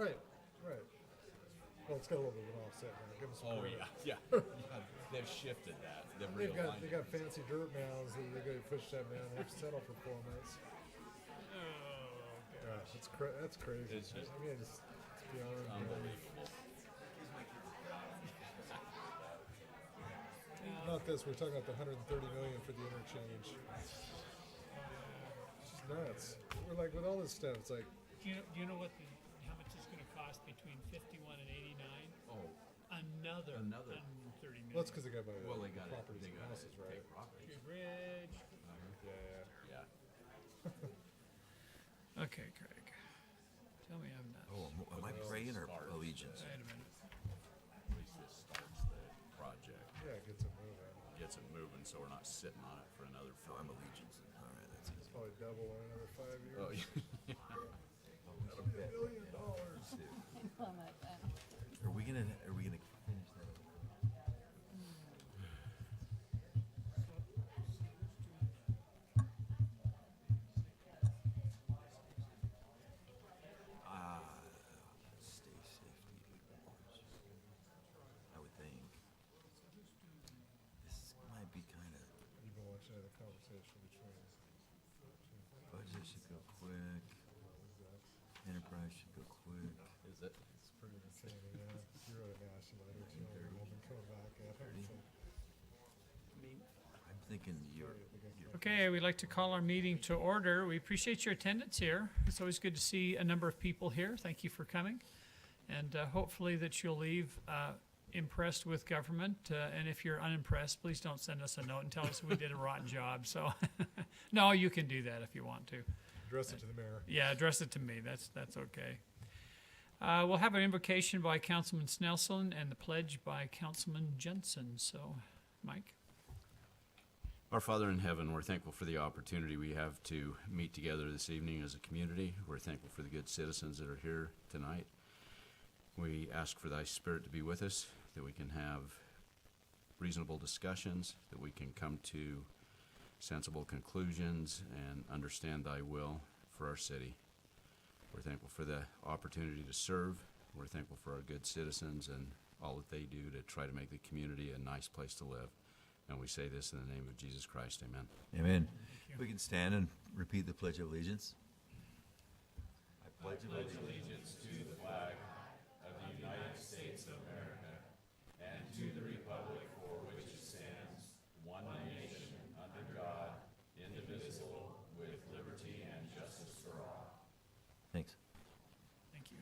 Right. Well, it's got a little bit of an offset now. Give them some credit. Yeah. They've shifted that. They got fancy dirt mounds that they got to push that man. They have to settle for 4 minutes. Oh, Gosh, that's crazy. It's just I mean, it's beyond unbelievable. Not this. We're talking about the $130 million for the interchange. It's just nuts. We're like with all this stuff. It's like Do you know how much it's going to cost between 51 and 89? Oh, Another Another. 130 million. well, that's because they got well, they got properties they and got houses, right? big properties. Big Ridge. Yeah. Yeah. Okay, Craig. Tell me I'm nuts. Oh, am I praying or Start. allegiance? Wait a minute. At least this starts the project, Yeah, it gets it moving. gets it moving, so we're not sitting on it for another Oh, 4 I'm allegiance. All right, that's easy. Probably double in another 5 years. Oh, yeah. That'll be $1 billion. Are we gonna finish that? Stay safety. I would think. This might be kind of You've been watching the conversation between. budget should go quick. Enterprise should go quick. Is it? It's pretty insane. Yeah, you wrote a nasty letter to him. I've been coming back at him. So I'm thinking you're Okay, we'd like to call our meeting to order. We appreciate your attendance here. It's always good to see a number of people here. Thank you for coming. And hopefully that you'll leave impressed with government. And if you're unimpressed, please don't send us a note and tell us we did a rotten job. So, no, you can do that if you want to. address it to the mayor. Yeah, address it to me. That's okay. We'll have an invocation by Councilman Snelson and the pledge by Councilman Jensen. So, Mike. Our Father in heaven, we're thankful for the opportunity we have to meet together this evening as a community. We're thankful for the good citizens that are here tonight. We ask for thy Spirit to be with us, that we can have reasonable discussions, that we can come to sensible conclusions and understand thy will for our city. We're thankful for the opportunity to serve. We're thankful for our good citizens and all that they do to try to make the community a nice place to live. And we say this in the name of Jesus Christ. Amen. Amen. you. We can stand and repeat the Pledge of Allegiance. I pledge allegiance to the flag of the United States of America and to the republic for which it stands, one nation, under God, indivisible, with liberty and justice for all. Thanks. Thank you.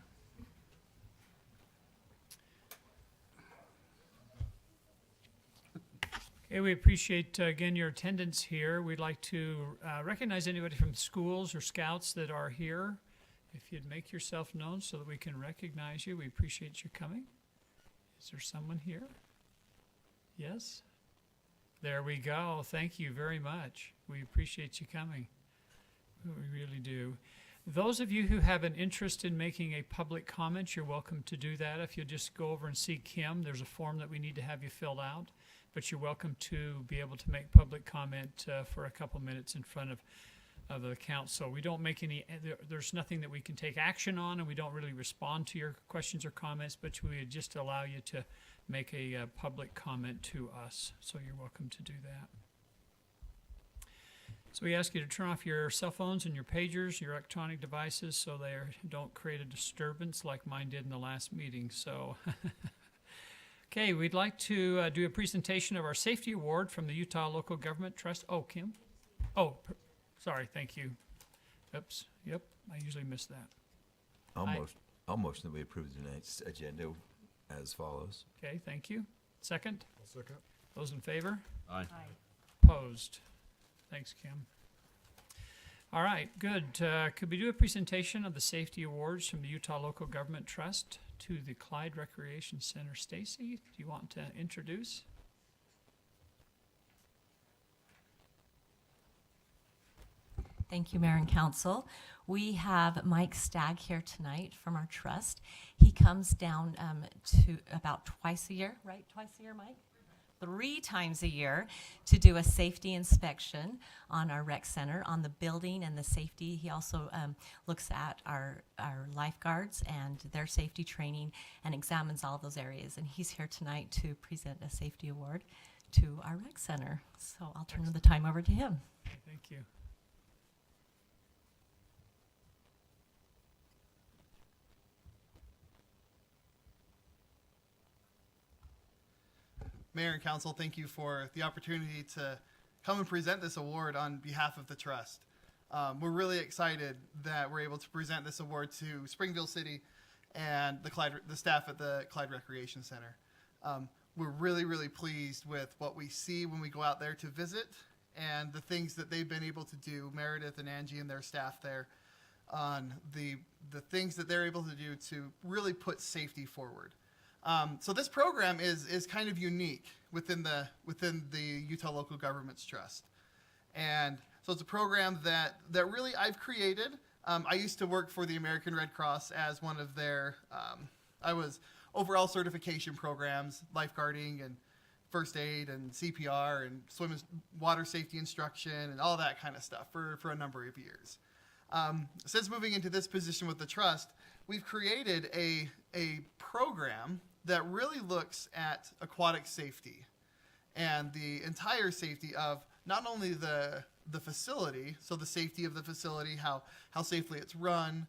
Okay, we appreciate, again, your attendance here. We'd like to recognize anybody from schools or scouts that are here. If you'd make yourself known so that we can recognize you, we appreciate you coming. Is there someone here? Yes? There we go. Thank you very much. We appreciate you coming. We really do. Those of you who have an interest in making a public comment, you're welcome to do that. If you'll just go over and see Kim, there's a form that we need to have you filled out. But you're welcome to be able to make public comment for a couple minutes in front of the council. We don't make any, there's nothing that we can take action on, and we don't really respond to your questions or comments, but we would just allow you to make a public comment to us. So you're welcome to do that. So we ask you to turn off your cell phones and your pagers, your electronic devices, so they don't create a disturbance like mine did in the last meeting. So, okay, we'd like to do a presentation of our safety award from the Utah Local Government Trust. Oh, Kim? Oh, sorry, thank you. Oops, yep, I usually miss that. I'll motion that we approve tonight's agenda as follows. Okay, thank you. Second? I'll second. Those in favor? Aye. Opposed? Thanks, Kim. All right, good. Could we do a presentation of the safety awards from the Utah Local Government Trust to the Clyde Recreation Center? Stacy, do you want to introduce? Thank you, Mayor and Council. We have Mike Stagg here tonight from our trust. He comes down to about twice a year, right? Twice a year, Mike? 3 times a year to do a safety inspection on our rec center, on the building and the safety. He also looks at our lifeguards and their safety training and examines all those areas. And he's here tonight to present a safety award to our rec center. So I'll turn the time over to him. Thank you. Mayor and Council, thank you for the opportunity to come and present this award on behalf of the Trust. We're really excited that we're able to present this award to Springville City and the staff at the Clyde Recreation Center. We're really, really pleased with what we see when we go out there to visit and the things that they've been able to do, Meredith and Angie and their staff there, on the things that they're able to do to really put safety forward. So this program is kind of unique within the Utah Local Governments Trust. And so it's a program that really I've created. I used to work for the American Red Cross as one of their, I was overall certification programs, lifeguarding and first aid and CPR and swim and water safety instruction and all that kind of stuff for a number of years. Since moving into this position with the Trust, we've created a program that really looks at aquatic safety and the entire safety of not only the facility, so the safety of the facility, how safely it's run,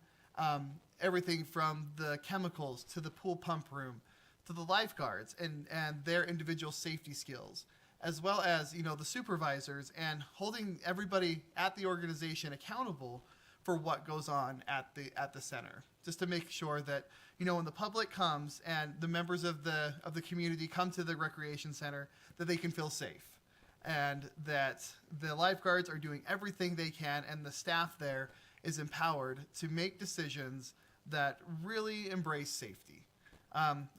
everything from the chemicals to the pool pump room to the lifeguards and their individual safety skills, as well as, you know, the supervisors and holding everybody at the organization accountable for what goes on at the center, just to make sure that, you know, when the public comes and the members of the community come to the recreation center, that they can feel safe, and that the lifeguards are doing everything they can, and the staff there is empowered to make decisions that really embrace safety.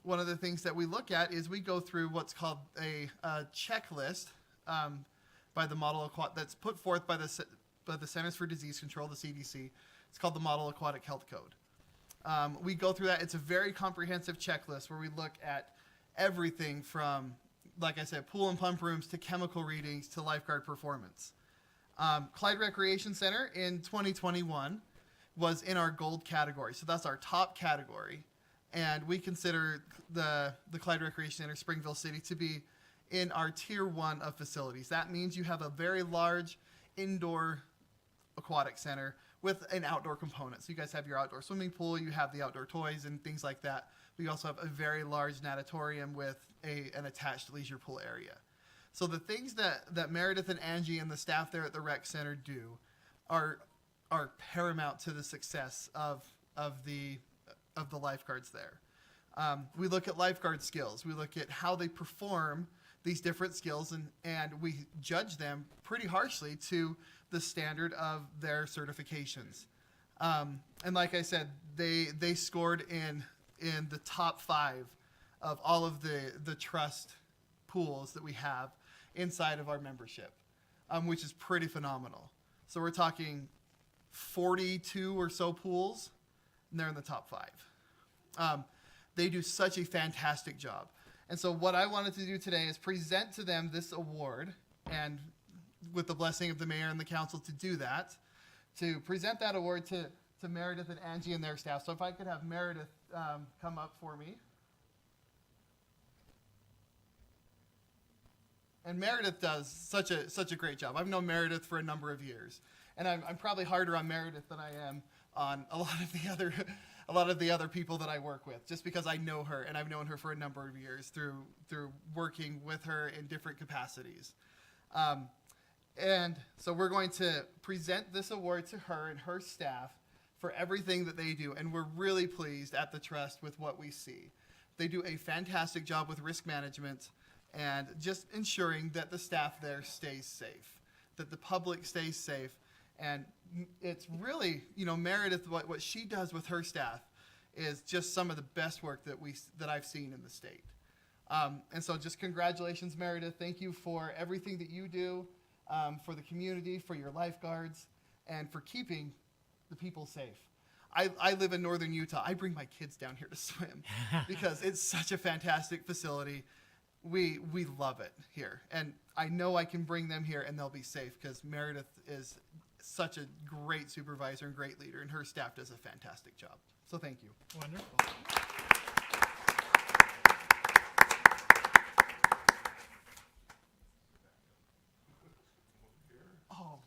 One of the things that we look at is we go through what's called a checklist by the model that's put forth by the Centers for Disease Control, the CDC. It's called the Model Aquatic Health Code. We go through that. It's a very comprehensive checklist where we look at everything from, like I said, pool and pump rooms to chemical readings to lifeguard performance. Clyde Recreation Center in 2021 was in our gold category. So that's our top category. And we consider the Clyde Recreation Center, Springville City, to be in our tier 1 of facilities. That means you have a very large indoor aquatic center with an outdoor component. So you guys have your outdoor swimming pool, you have the outdoor toys and things like that. We also have a very large natatorium with an attached leisure pool area. So the things that Meredith and Angie and the staff there at the rec center do are paramount to the success of the lifeguards there. We look at lifeguard skills. We look at how they perform these different skills, and we judge them pretty harshly to the standard of their certifications. And like I said, they scored in the top 5 of all of the trust pools that we have inside of our membership, which is pretty phenomenal. So we're talking 42 or so pools, and they're in the top 5. They do such a fantastic job. And so what I wanted to do today is present to them this award, and with the blessing of the mayor and the council to do that, to present that award to Meredith and Angie and their staff. So if I could have Meredith come up for me. And Meredith does such a great job. I've known Meredith for a number of years, and I'm probably harder on Meredith than I am on a lot of the other people that I work with, just because I know her, and I've known her for a number of years through working with her in different capacities. And so we're going to present this award to her and her staff for everything that they do, and we're really pleased at the Trust with what we see. They do a fantastic job with risk management and just ensuring that the staff there stays safe, that the public stays safe. And it's really, you know, Meredith, what she does with her staff is just some of the best work that I've seen in the state. And so just congratulations, Meredith. Thank you for everything that you do for the community, for your lifeguards, and for keeping the people safe. I live in northern Utah. I bring my kids down here to swim because it's such a fantastic facility. we love it here, and I know I can bring them here and they'll be safe because Meredith is such a great supervisor and great leader, and her staff does a fantastic job. So thank you. Wonderful. Oh,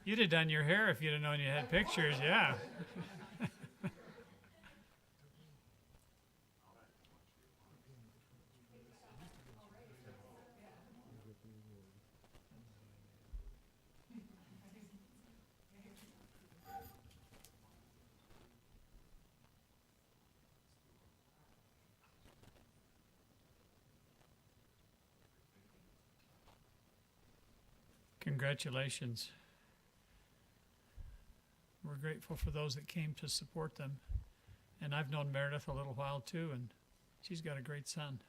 You'd have done your hair if you'd have known you had pictures, yeah. Congratulations. We're grateful for those that came to support them. And I've known Meredith a little while too, and she's got a great son.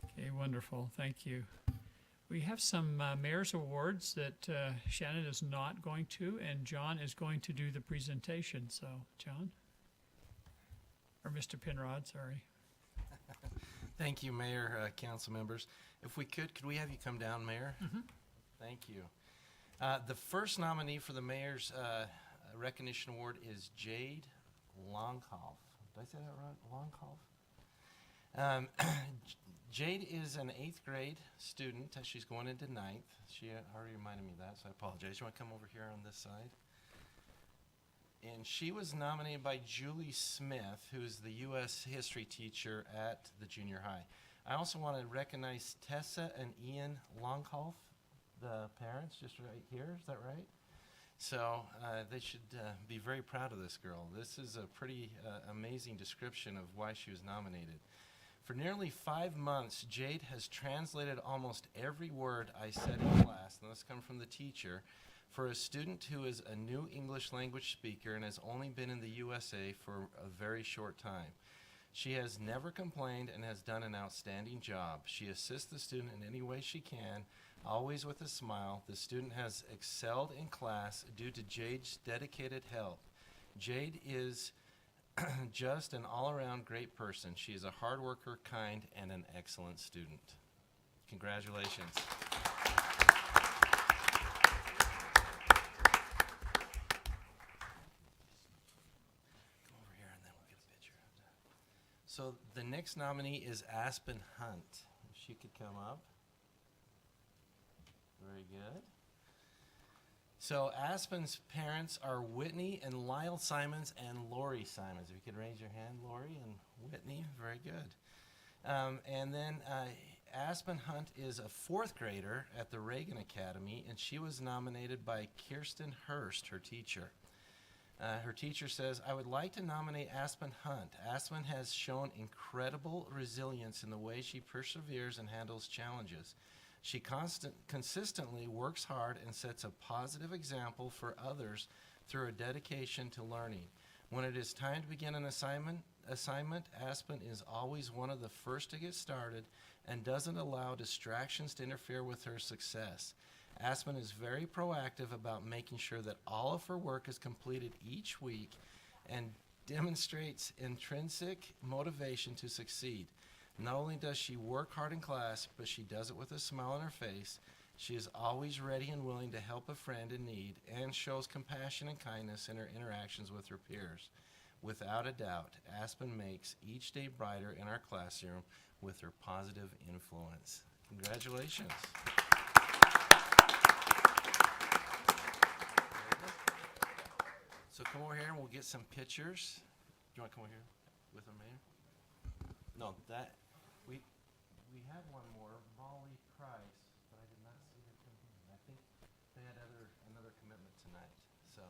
Okay, wonderful. Thank you. We have some mayor's awards that Shannon is not going to, and John is going to do the presentation. So, John? Or Mr. Pinrod, sorry. Thank you, Mayor, council members. If we could we have you come down, Mayor? Mm-hmm. Thank you. The first nominee for the Mayor's Recognition Award is Jade Longhoff. Did I say that right? Longhoff? Jade is an 8th grade student. She's going into 9th. She already reminded me of that, so I apologize. You want to come over here on this side? And she was nominated by Julie Smith, who's the U.S. history teacher at the junior high. I also want to recognize Tessa and Ian Longhoff, the parents, just right here. Is that right? So they should be very proud of this girl. This is a pretty amazing description of why she was nominated. For nearly 5 months, Jade has translated almost every word I said in class, and this comes from the teacher, for a student who is a new English language speaker and has only been in the USA for a very short time. She has never complained and has done an outstanding job. She assists the student in any way she can, always with a smile. The student has excelled in class due to Jade's dedicated help. Jade is just an all-around great person. She is a hard worker, kind, and an excellent student. Congratulations. So the next nominee is Aspen Hunt. If she could come up. Very good. So Aspen's parents are Whitney and Lyle Simons and Lori Simons. If you could raise your hand, Lori and Whitney. Very good. And then Aspen Hunt is a 4th grader at the Reagan Academy, and she was nominated by Kirsten Hurst, her teacher. Her teacher says, I would like to nominate Aspen Hunt. Aspen has shown incredible resilience in the way she perseveres and handles challenges. She consistently works hard and sets a positive example for others through her dedication to learning. When it is time to begin an assignment, Aspen is always one of the first to get started and doesn't allow distractions to interfere with her success. Aspen is very proactive about making sure that all of her work is completed each week and demonstrates intrinsic motivation to succeed. Not only does she work hard in class, but she does it with a smile on her face. She is always ready and willing to help a friend in need and shows compassion and kindness in her interactions with her peers. Without a doubt, Aspen makes each day brighter in our classroom with her positive influence. Congratulations. So come over here and we'll get some pictures. Do you want to come over here with the mayor? No, that we have one more, Molly Price, but I did not see her come in. I think they had another commitment tonight. So.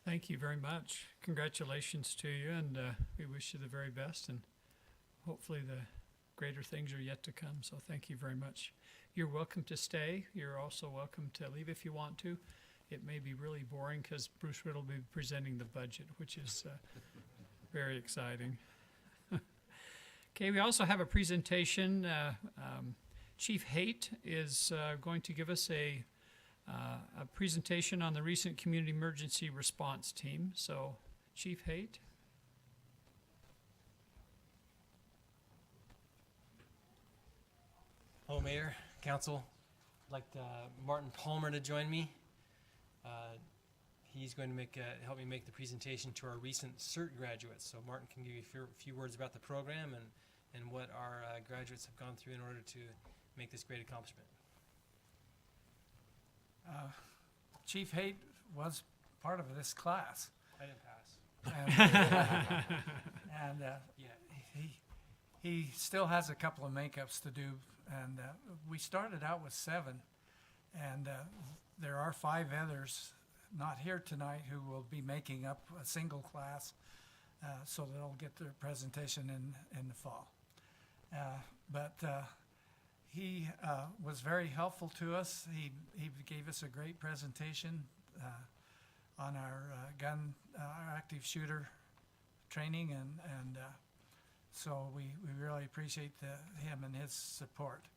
Thank you very much. Congratulations to you, and we wish you the very best, and hopefully the greater things are yet to come. So thank you very much. You're welcome to stay. You're also welcome to leave if you want to. It may be really boring because Bruce Riddle will be presenting the budget, which is very exciting. Okay, we also have a presentation. Chief Haight is going to give us a presentation on the recent community emergency response team. So, Chief Haight. Hello, Mayor, Council. I'd like Martin Palmer to join me. He's going to help me make the presentation to our recent CERT graduates. So Martin can give you a few words about the program and what our graduates have gone through in order to make this great accomplishment. Chief Haight was part of this class. I didn't pass. And Yeah. he still has a couple of makeups to do. And we started out with 7. And there are 5 others not here tonight who will be making up a single class. So they'll get their presentation in the fall. But he was very helpful to us. He gave us a great presentation on our our active shooter training, and so we really appreciate him and his support.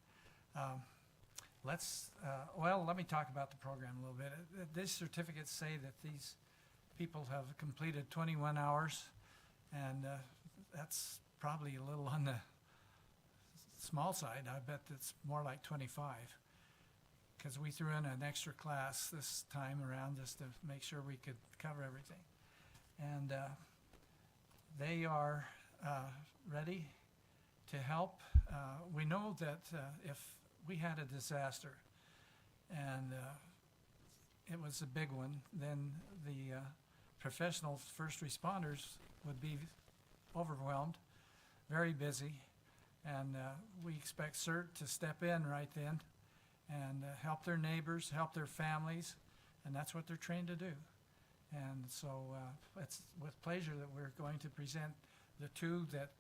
Let me talk about the program a little bit. These certificates say that these people have completed 21 hours, and that's probably a little on the small side. I bet it's more like 25, because we threw in an extra class this time around just to make sure we could cover everything. And they are ready to help. We know that if we had a disaster and it was a big one, then the professional first responders would be overwhelmed, very busy, and we expect CERT to step in right then and help their neighbors, help their families, and that's what they're trained to do. And so it's with pleasure that we're going to present the 2 that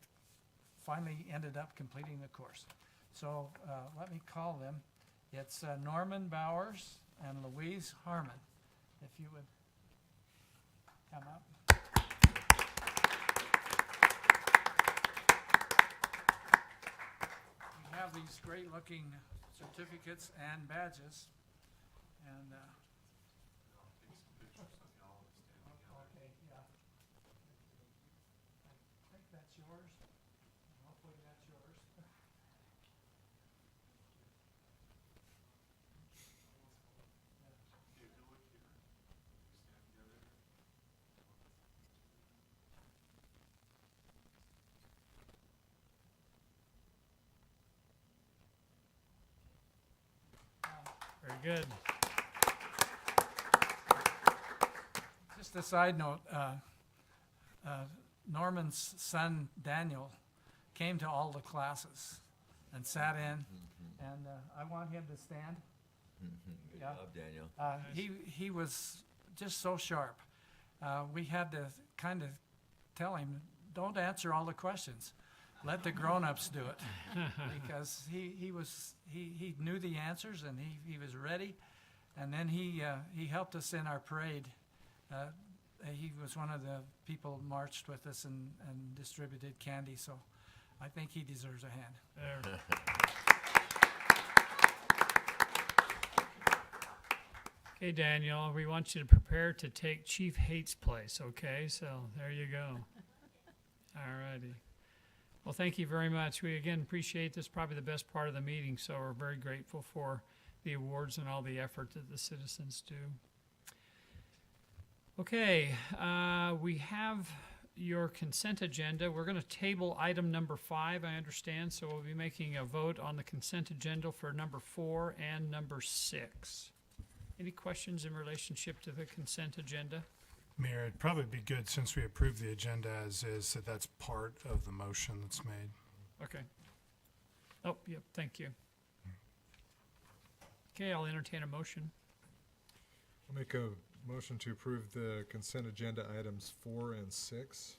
finally ended up completing the course. So let me call them. It's Norman Bowers and Louise Harmon. If you would come up. We have these great-looking certificates and badges, and okay, yeah. I think that's yours. Hopefully that's yours. Very good. Just a side note, Norman's son Daniel came to all the classes and sat in, and I want him to stand. Good Yeah. job, Daniel. He was just so sharp. We had to kind of tell him, don't answer all the questions. Let the grown-ups do it, because he knew the answers, and he was ready. And then he helped us in our parade. He was one of the people who marched with us and distributed candy, so I think he deserves a hand. There. Okay, Daniel, we want you to prepare to take Chief Haight's place, okay? So there you go. All righty. Well, thank you very much. We, again, appreciate this, probably the best part of the meeting, so we're very grateful for the awards and all the effort that the citizens do. Okay, we have your consent agenda. We're going to table item number 5, I understand, so we'll be making a vote on the consent agenda for number 4 and number 6. Any questions in relationship to the consent agenda? Mayor, it'd probably be good, since we approved the agenda as is, that that's part of the motion that's made. Okay. Oh, yep, thank you. Okay, I'll entertain a motion. I'll make a Motion to approve the consent agenda items 4 and 6.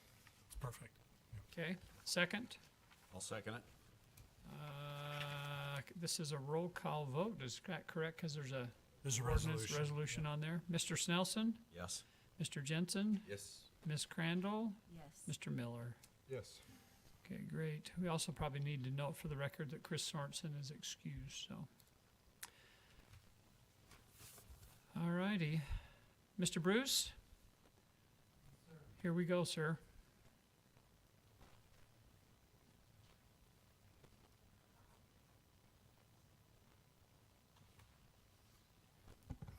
It's perfect. Okay, second. I'll second it. This is a roll call vote, is that correct? Because there's a There's a ordinance resolution. resolution on there. Mr. Snelson, Yes. Mr. Jensen, Yes. Ms. Crandall, Yes. Mr. Miller. Yes. Okay, great. We also probably need to note for the record that Chris Sorensen is excused, so. All righty. Mr. Bruce? Here we go, sir.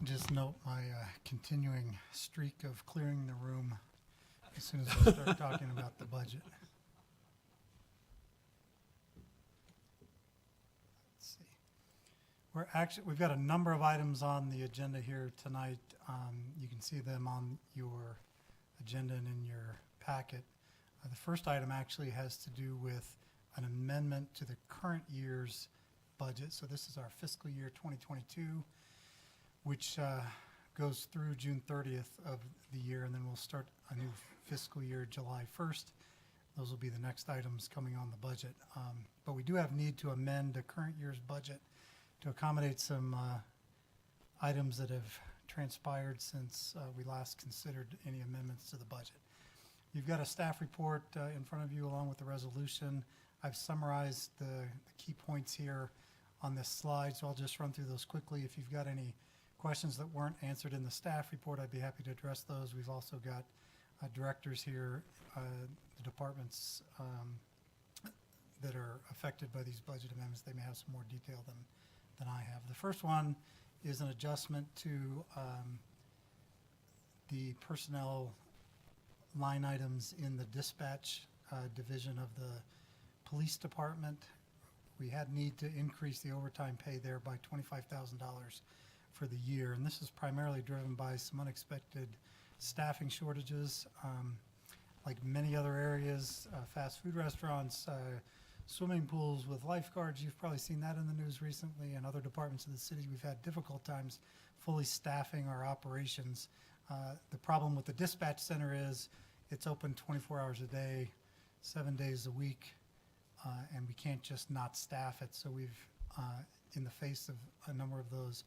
Just note my continuing streak of clearing the room as soon as we start talking about the budget. Let's see. We've got a number of items on the agenda here tonight. You can see them on your agenda and in your packet. The first item actually has to do with an amendment to the current year's budget. So this is our fiscal year 2022. Which goes through June 30th of the year, and then we'll start a new fiscal year July 1st. Those will be the next items coming on the budget. But we do have need to amend the current year's budget to accommodate some items that have transpired since we last considered any amendments to the budget. You've got a staff report in front of you along with the resolution. I've summarized the key points here on this slide, so I'll just run through those quickly. If you've got any questions that weren't answered in the staff report, I'd be happy to address those. We've also got directors here, the departments that are affected by these budget amendments. They may have some more detail than I have. The first one is an adjustment to the personnel line items in the dispatch division of the police department. We had need to increase the overtime pay there by $25,000 for the year, and this is primarily driven by some unexpected staffing shortages. Like many other areas, fast food restaurants, swimming pools with lifeguards, you've probably seen that in the news recently, and other departments of the city, we've had difficult times fully staffing our operations. The problem with the dispatch center is it's open 24 hours a day, 7 days a week, and we can't just not staff it. So we've, in the face of a number of those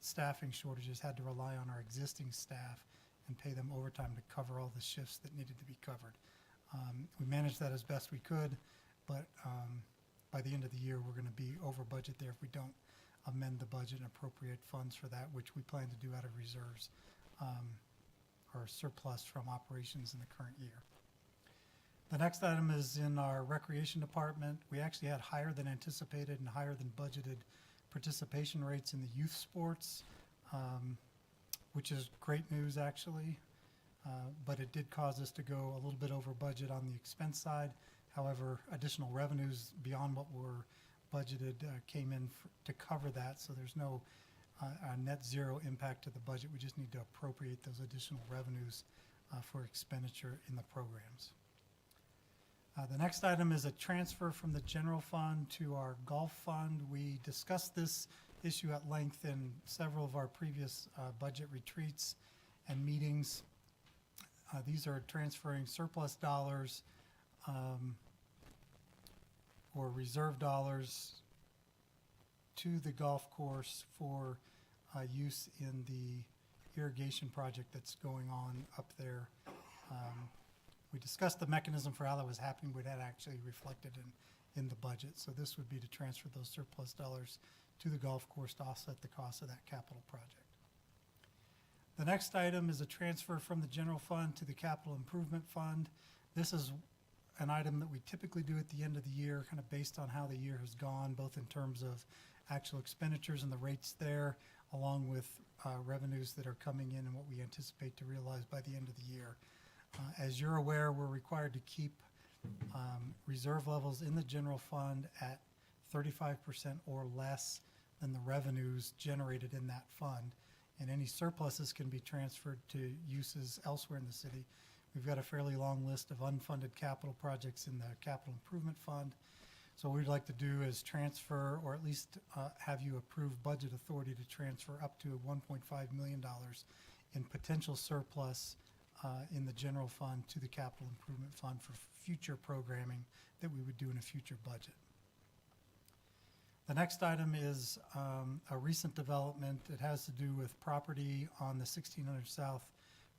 staffing shortages, had to rely on our existing staff and pay them overtime to cover all the shifts that needed to be covered. We managed that as best we could, but by the end of the year, we're going to be over budget there if we don't amend the budget and appropriate funds for that, which we plan to do out of reserves or surplus from operations in the current year. The next item is in our recreation department. We actually had higher than anticipated and higher than budgeted participation rates in the youth sports, which is great news actually, but it did cause us to go a little bit over budget on the expense side. However, additional revenues beyond what were budgeted came in to cover that, so there's no net zero impact to the budget. We just need to appropriate those additional revenues for expenditure in the programs. The next item is a transfer from the general fund to our golf fund. We discussed this issue at length in several of our previous budget retreats and meetings. These are transferring surplus dollars or reserve dollars to the golf course for use in the irrigation project that's going on up there. We discussed the mechanism for how that was happening, but that actually reflected in the budget. So this would be to transfer those surplus dollars to the golf course to offset the cost of that capital project. The next item is a transfer from the general fund to the capital improvement fund. This is an item that we typically do at the end of the year, kind of based on how the year has gone, both in terms of actual expenditures and the rates there, along with revenues that are coming in and what we anticipate to realize by the end of the year. As you're aware, we're required to keep reserve levels in the general fund at 35% or less than the revenues generated in that fund. And any surpluses can be transferred to uses elsewhere in the city. We've got a fairly long list of unfunded capital projects in the capital improvement fund. So what we'd like to do is transfer, or at least have you approve budget authority to transfer up to $1.5 million in potential surplus in the general fund to the capital improvement fund for future programming that we would do in a future budget. The next item is a recent development. It has to do with property on the 1600 South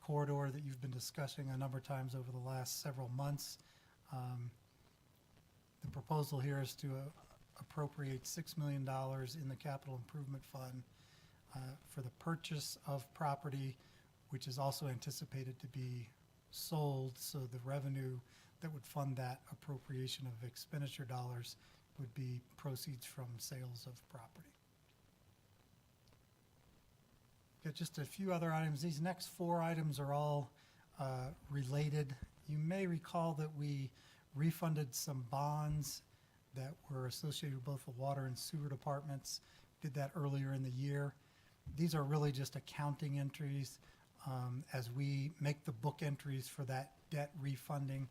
corridor that you've been discussing a number of times over the last several months. The proposal here is to appropriate $6 million in the capital improvement fund for the purchase of property, which is also anticipated to be sold, so the revenue that would fund that appropriation of expenditure dollars would be proceeds from sales of property. Got just a few other items. These next 4 items are all related. You may recall that we refunded some bonds that were associated with both the water and sewer departments. Did that earlier in the year. These are really just accounting entries. As we make the book entries for that debt refunding,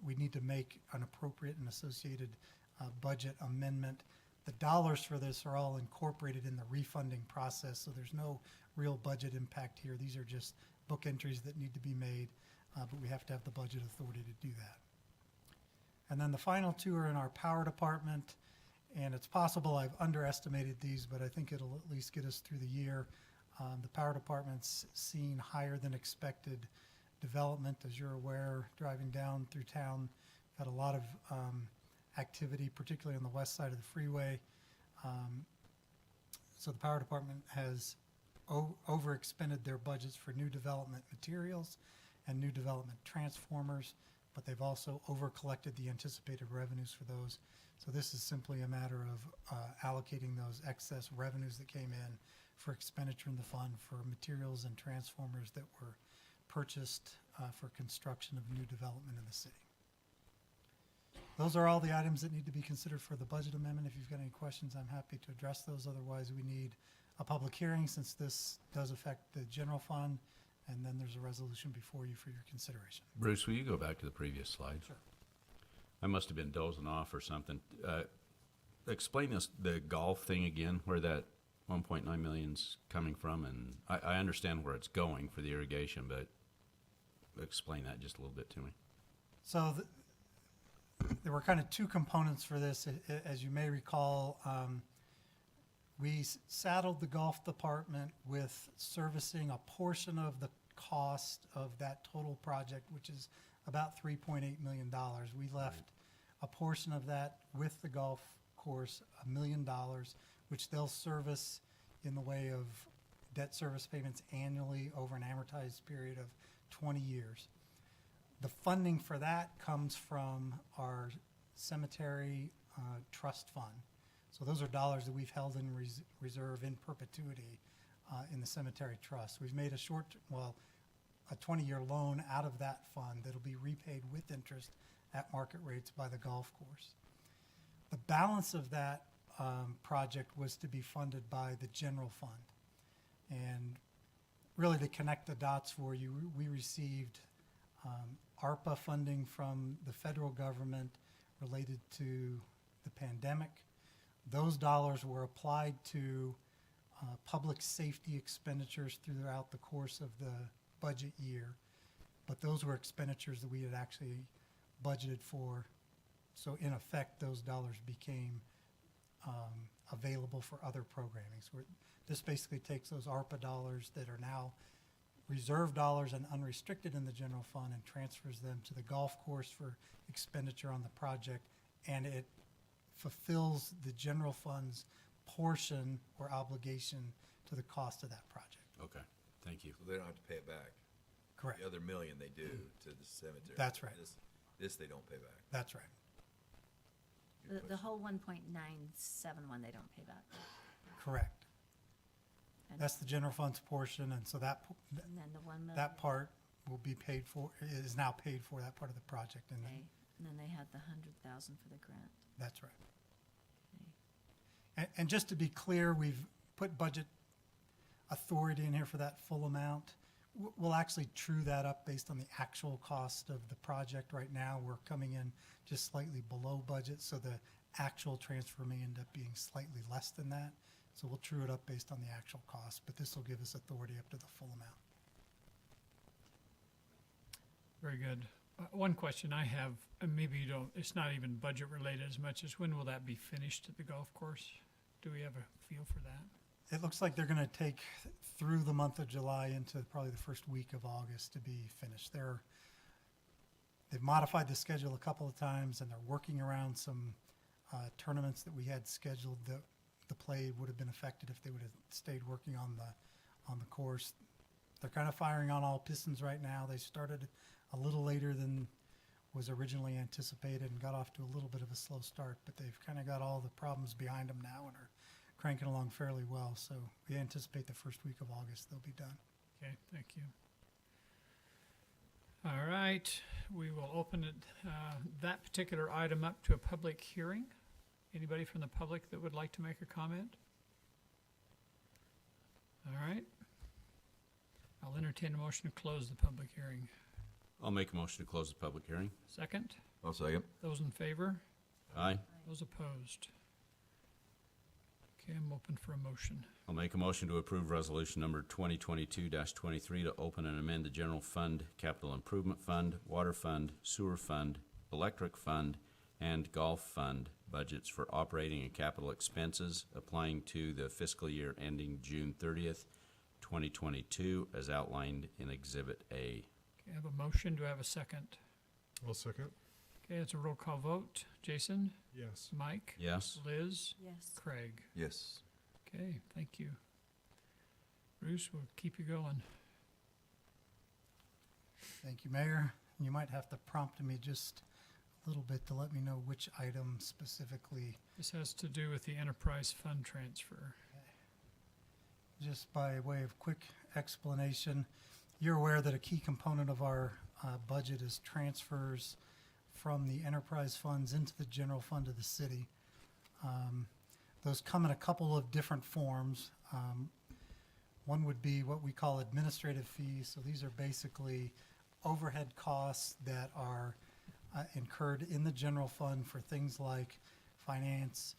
we need to make an appropriate and associated budget amendment. The dollars for this are all incorporated in the refunding process, so there's no real budget impact here. These are just book entries that need to be made, but we have to have the budget authority to do that. And then the final 2 are in our power department, and it's possible I've underestimated these, but I think it'll at least get us through the year. The power department's seen higher than expected development. As you're aware, driving down through town, had a lot of activity, particularly on the west side of the freeway. So the power department has overexpended their budgets for new development materials and new development transformers, but they've also over-collected the anticipated revenues for those. So this is simply a matter of allocating those excess revenues that came in for expenditure in the fund for materials and transformers that were purchased for construction of new development in the city. Those are all the items that need to be considered for the budget amendment. If you've got any questions, I'm happy to address those. Otherwise, we need a public hearing since this does affect the general fund, and then there's a resolution before you for your consideration. Bruce, will you go back to the previous slide? Sure. I must have been dozing off or something. Explain this, the golf thing again, where that 1.9 million's coming from, and I understand where it's going for the irrigation, but explain that just a little bit to me. So there were kind of 2 components for this. As you may recall, we saddled the golf department with servicing a portion of the cost of that total project, which is about $3.8 million. We left a portion of that with the golf course, $1 million, which they'll service in the way of debt service payments annually over an amortized period of 20 years. The funding for that comes from our cemetery trust fund. So those are dollars that we've held in reserve in perpetuity in the cemetery trust. We've made a 20-year loan out of that fund that'll be repaid with interest at market rates by the golf course. The balance of that project was to be funded by the general fund. And really to connect the dots for you, we received ARPA funding from the federal government related to the pandemic. Those dollars were applied to public safety expenditures throughout the course of the budget year, but those were expenditures that we had actually budgeted for. So in effect, those dollars became available for other programming. So this basically takes those ARPA dollars that are now reserve dollars and unrestricted in the general fund and transfers them to the golf course for expenditure on the project, and it fulfills the general fund's portion or obligation to the cost of that project. Okay, thank you. So they don't have to pay it back. Correct. The other $1 million they do to the cemetery. That's right. This they don't pay back. That's right. The whole 1.971 they don't pay back. Correct. And That's the general fund's portion, and so that and then the 1 million. that part will be paid for, is now paid for, that part of the project, and Okay. And then they had the 100,000 for the grant. that's right. Okay. And just to be clear, we've put budget authority in here for that full amount. We'll actually true that up based on the actual cost of the project. Right now, we're coming in just slightly below budget, so the actual transfer may end up being slightly less than that. So we'll true it up based on the actual cost, but this will give us authority up to the full amount. Very good. One question I have, and maybe you don't, it's not even budget related as much as when will that be finished at the golf course? Do we have a feel for that? It looks like they're going to take through the month of July into probably the first week of August to be finished. They've modified the schedule a couple of times, and they're working around some tournaments that we had scheduled that the play would have been affected if they would have stayed working on the course. They're kind of firing on all pistons right now. They started a little later than was originally anticipated and got off to a little bit of a slow start, but they've kind of got all the problems behind them now and are cranking along fairly well. So we anticipate the first week of August they'll be done. Okay, thank you. All right, we will open it, that particular item up to a public hearing. Anybody from the public that would like to make a comment? All right. I'll entertain a motion to close the public hearing. I'll make a motion to close the public hearing. Second? I'll second. Those in favor? Aye. Those opposed? Okay, I'm open for a motion. I'll make a motion to approve resolution number 2022-23 to open and amend the general fund, capital improvement fund, water fund, sewer fund, electric fund, and golf fund budgets for operating and capital expenses applying to the fiscal year ending June 30th, 2022, as outlined in Exhibit A. Okay, I have a motion. Do I have a second? I'll second. Okay, it's a roll call vote. Jason? Yes. Mike? Yes? Liz? Yes. Craig? Yes. Okay, thank you. Bruce, we'll keep you going. Thank you, Mayor. You might have to prompt me just a little bit to let me know which item specifically. This has to do with the enterprise fund transfer. Just by way of quick explanation, you're aware that a key component of our budget is transfers from the enterprise funds into the general fund of the city. Those come in a couple of different forms. One would be what we call administrative fees. So these are basically overhead costs that are incurred in the general fund for things like finance,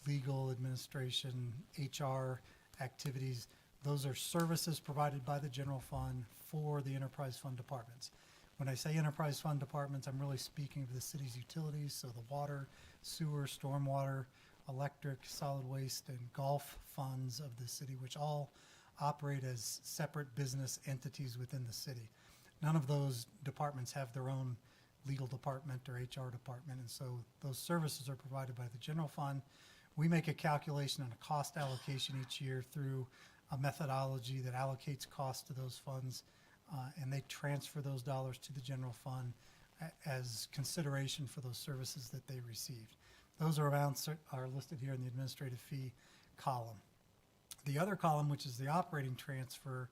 legal, administration, HR activities. Those are services provided by the general fund for the enterprise fund departments. When I say enterprise fund departments, I'm really speaking of the city's utilities, so the water, sewer, stormwater, electric, solid waste, and golf funds of the city, which all operate as separate business entities within the city. None of those departments have their own legal department or HR department, and so those services are provided by the general fund. We make a calculation and a cost allocation each year through a methodology that allocates costs to those funds, and they transfer those dollars to the general fund as consideration for those services that they received. Those amounts are listed here in the administrative fee column. The other column, which is the operating transfer,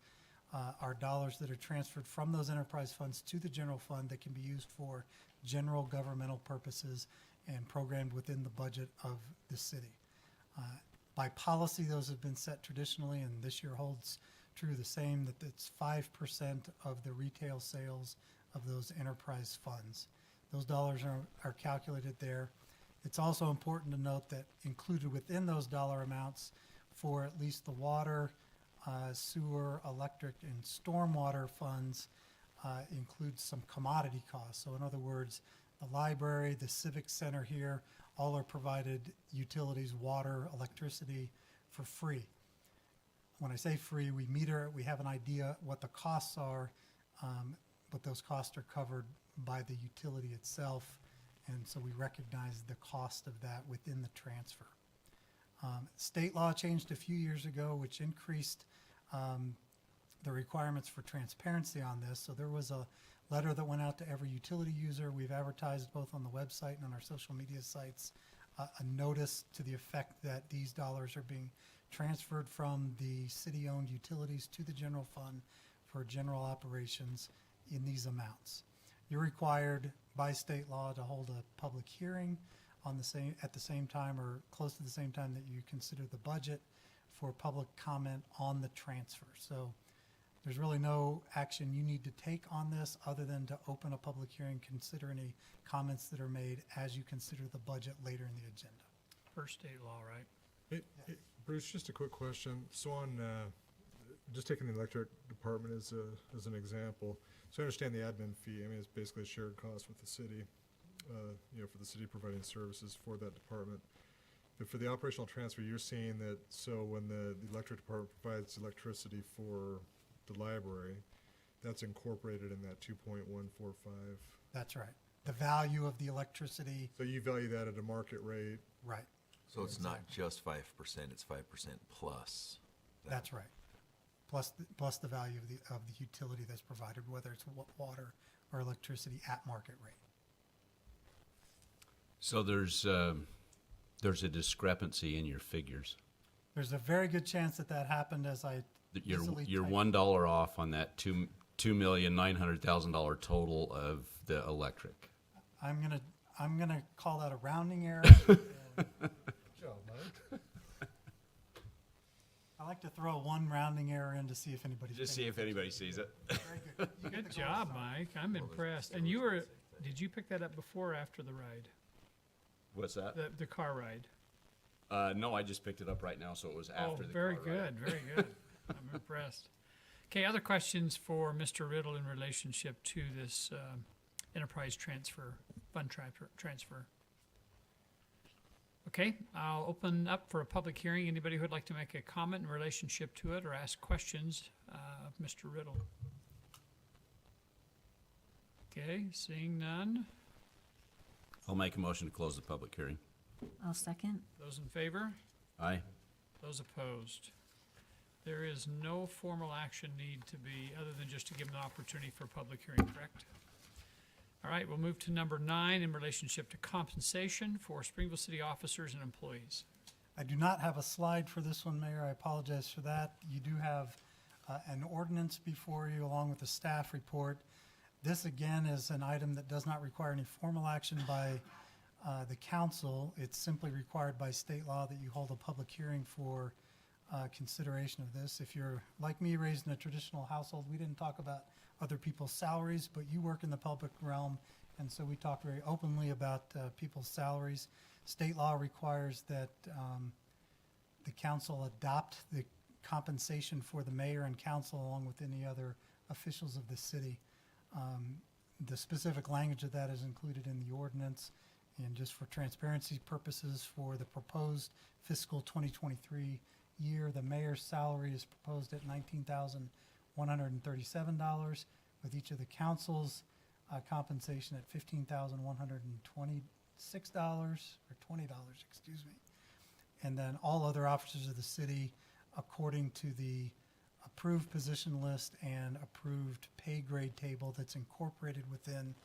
are dollars that are transferred from those enterprise funds to the general fund that can be used for general governmental purposes and programmed within the budget of the city. By policy, those have been set traditionally, and this year holds true the same, that it's 5% of the retail sales of those enterprise funds. Those dollars are calculated there. It's also important to note that included within those dollar amounts for at least the water, sewer, electric, and stormwater funds includes some commodity costs. So in other words, the library, the civic center here, all are provided utilities, water, electricity for free. When I say free, we meter it, we have an idea what the costs are, but those costs are covered by the utility itself, and so we recognize the cost of that within the transfer. State law changed a few years ago, which increased the requirements for transparency on this. So there was a letter that went out to every utility user. We've advertised both on the website and on our social media sites a notice to the effect that these dollars are being transferred from the city-owned utilities to the general fund for general operations in these amounts. You're required by state law to hold a public hearing at the same time or close to the same time that you consider the budget for public comment on the transfer. So there's really no action you need to take on this other than to open a public hearing, consider any comments that are made as you consider the budget later in the agenda. Per state law, right? Bruce, just a quick question. So on, just taking the electric department as an example, so I understand the admin fee. I mean, it's basically a shared cost with the city, for the city providing services for that department. But for the operational transfer, you're saying that, so when the electric department provides electricity for the library, that's incorporated in that 2.145. That's right. The value of the electricity, So you value that at a market rate. right, So it's not just 5%, it's 5% plus. that. that's right. Plus the value of the utility that's provided, whether it's water or electricity at market rate. So there's a discrepancy in your figures. There's a very good chance that happened as I You're easily you're typed. $1 off on that $2,900,000 total of the electric. I'm gonna call that a rounding error. Good job, Mike. I like to throw one rounding error in to see if anybody's Just see paying if anybody sees it. attention. Very good. You get Good the gold job, star. Mike. I'm impressed. And did you pick that up before or after the ride? What's that? The car ride? No, I just picked it up right now, so it was after the very car good, ride. very good. I'm impressed. Okay, other questions for Mr. Riddle in relationship to this enterprise fund transfer? Okay, I'll open up for a public hearing. Anybody who would like to make a comment in relationship to it or ask questions of Mr. Riddle? Okay, seeing none. I'll make a motion to close the public hearing. I'll second. Those in favor? Aye. Those opposed? There is no formal action need to be, other than just to give an opportunity for a public hearing, correct? All right, we'll move to number 9 in relationship to compensation for Springville City officers and employees. I do not have a slide for this one, Mayor. I apologize for that. You do have an ordinance before you along with the staff report. This, again, is an item that does not require any formal action by the council. It's simply required by state law that you hold a public hearing for consideration of this. If you're like me, raised in a traditional household, we didn't talk about other people's salaries, but you work in the public realm, and so we talk very openly about people's salaries. State law requires that the council adopt the compensation for the mayor and council along with any other officials of the city. The specific language of that is included in the ordinance, and just for transparency purposes, for the proposed fiscal 2023 year, the mayor's salary is proposed at $19,137, with each of the council's compensation at $15,126 or $20, excuse me. And then all other officers of the city, according to the approved position list and approved pay grade table that's incorporated within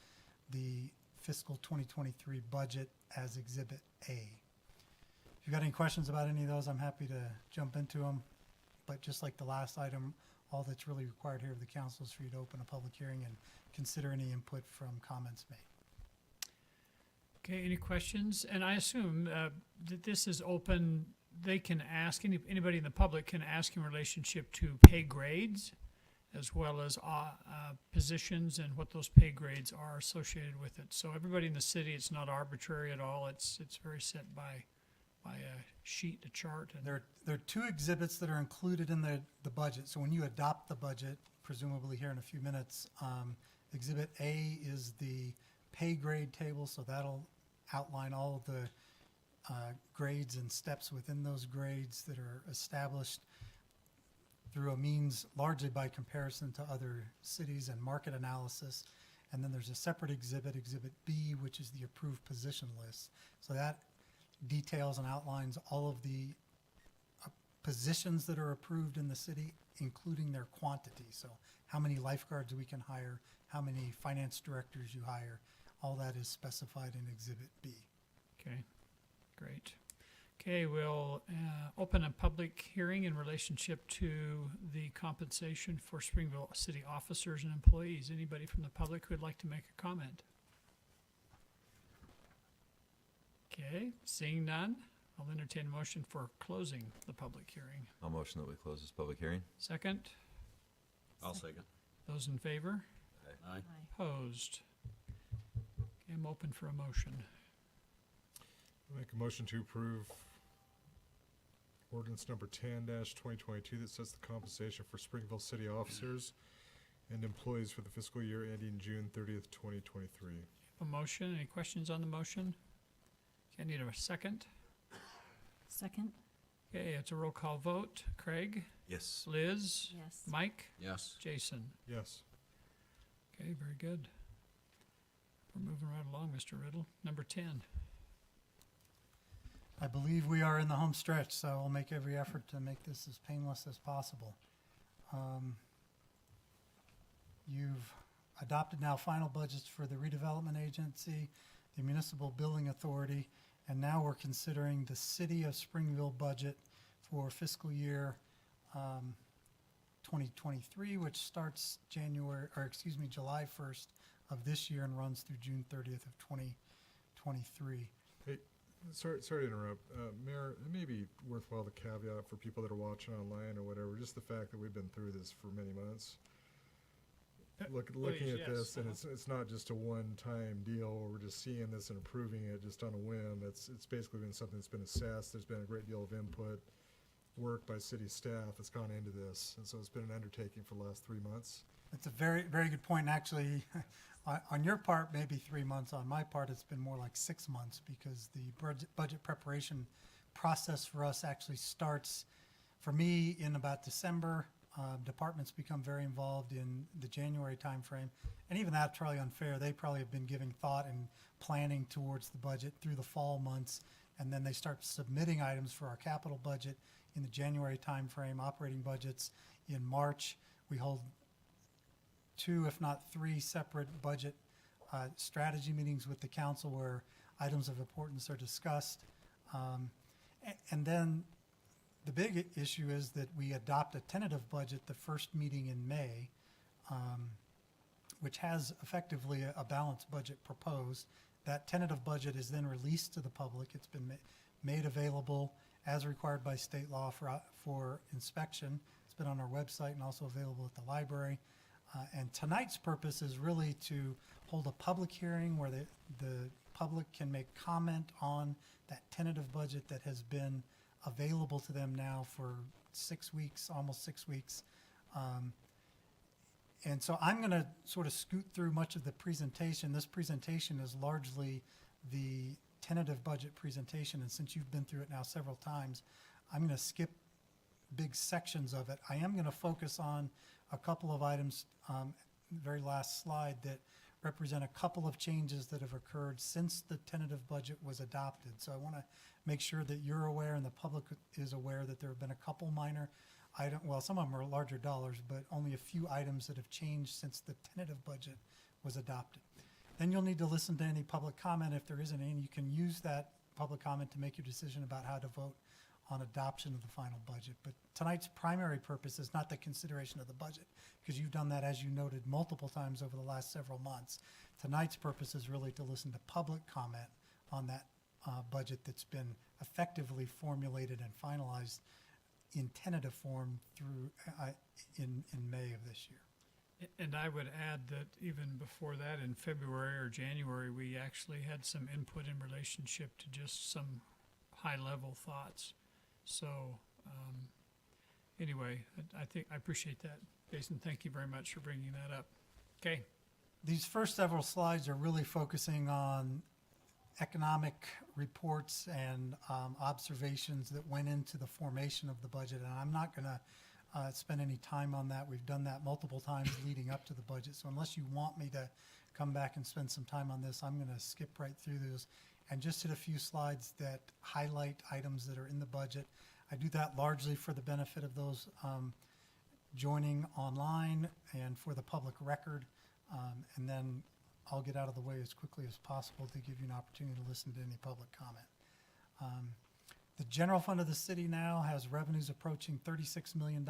the fiscal 2023 budget as Exhibit A. If you've got any questions about any of those, I'm happy to jump into them. But just like the last item, all that's really required here of the council is for you to open a public hearing and consider any input from comments made. Okay, any questions? And I assume that this is open, they can ask, anybody in the public can ask in relationship to pay grades as well as positions and what those pay grades are associated with it. So everybody in the city, it's not arbitrary at all. It's very set by a sheet, a chart. And There are two exhibits that are included in the budget. So when you adopt the budget, presumably here in a few minutes, Exhibit A is the pay grade table, so that'll outline all of the grades and steps within those grades that are established through a means largely by comparison to other cities and market analysis. And then there's a separate exhibit, Exhibit B, which is the approved position list. So that details and outlines all of the positions that are approved in the city, including their quantity. So how many lifeguards we can hire, how many finance directors you hire, all that is specified in Exhibit B. okay, great. Okay, we'll open a public hearing in relationship to the compensation for Springville City officers and employees. Anybody from the public who would like to make a comment? Okay, seeing none, I'll entertain a motion for closing the public hearing. I'll motion that we close this public hearing. Second, I'll second. those in favor? Aye. Opposed? Okay, I'm open for a motion. Make a motion to approve ordinance number 10-2022 that sets the compensation for Springville city officers and employees for the fiscal year ending June 30th, 2023. A motion, any questions on the motion? Okay, I need a second. Second? Okay, it's a roll call vote. Craig? Yes. Liz? Yes. Mike? Yes. Jason? Yes. Okay, very good. We're moving right along, Mr. Riddle. Number 10. I believe we are in the home stretch, so I'll make every effort to make this as painless as possible. You've adopted now final budgets for the redevelopment agency, the municipal building authority, and now we're considering the city of Springville budget for fiscal year 2023, which starts July 1st of this year and runs through June 30th of 2023. Hey, sorry to interrupt. Mayor, it may be worthwhile to caveat for people that are watching online or whatever, just the fact that we've been through this for many months. Looking Please, at this, and yes, it's not just a one-time deal where we're just seeing this and approving it just on a whim. It's basically been something that's been assessed. There's been a great deal of input, work by city staff that's gone into this, and so it's been an undertaking for the last 3 months. That's a very, very good point. Actually, on your part, maybe 3 months. On my part, it's been more like 6 months because the budget preparation process for us actually starts, for me, in about December. Departments become very involved in the January timeframe. And even that's probably unfair. They probably have been giving thought and planning towards the budget through the fall months. And then they start submitting items for our capital budget in the January timeframe, operating budgets in March. We hold 2, if not 3, separate budget strategy meetings with the council where items of importance are discussed. And then the big issue is that we adopt a tentative budget the first meeting in May, which has effectively a balanced budget proposed. That tentative budget is then released to the public. It's been made available as required by state law for inspection. It's been on our website and also available at the library. And tonight's purpose is really to hold a public hearing where the public can make comment on that tentative budget that has been available to them now for 6 weeks, almost 6 weeks. And so I'm going to sort of scoot through much of the presentation. This presentation is largely the tentative budget presentation, and since you've been through it now several times, I'm going to skip big sections of it. I am going to focus on a couple of items, very last slide, that represent a couple of changes that have occurred since the tentative budget was adopted. So I want to make sure that you're aware and the public is aware that there have been a couple minor items. Well, some of them are larger dollars, but only a few items that have changed since the tentative budget was adopted. Then you'll need to listen to any public comment if there isn't any. You can use that public comment to make your decision about how to vote on adoption of the final budget. But tonight's primary purpose is not the consideration of the budget, because you've done that, as you noted, multiple times over the last several months. Tonight's purpose is really to listen to public comment on that budget that's been effectively formulated and finalized in tentative form through in May of this year. And I would add that even before that, in February or January, we actually had some input in relationship to just some high-level thoughts. So anyway, I think I appreciate that. Jason, thank you very much for bringing that up. Okay. These first several slides are really focusing on economic reports and observations that went into the formation of the budget, and I'm not going to spend any time on that. We've done that multiple times leading up to the budget, so unless you want me to come back and spend some time on this, I'm going to skip right through those and just hit a few slides that highlight items that are in the budget. I do that largely for the benefit of those joining online and for the public record, and then I'll get out of the way as quickly as possible to give you an opportunity to listen to any public comment. The general fund of the city now has revenues approaching $36 million,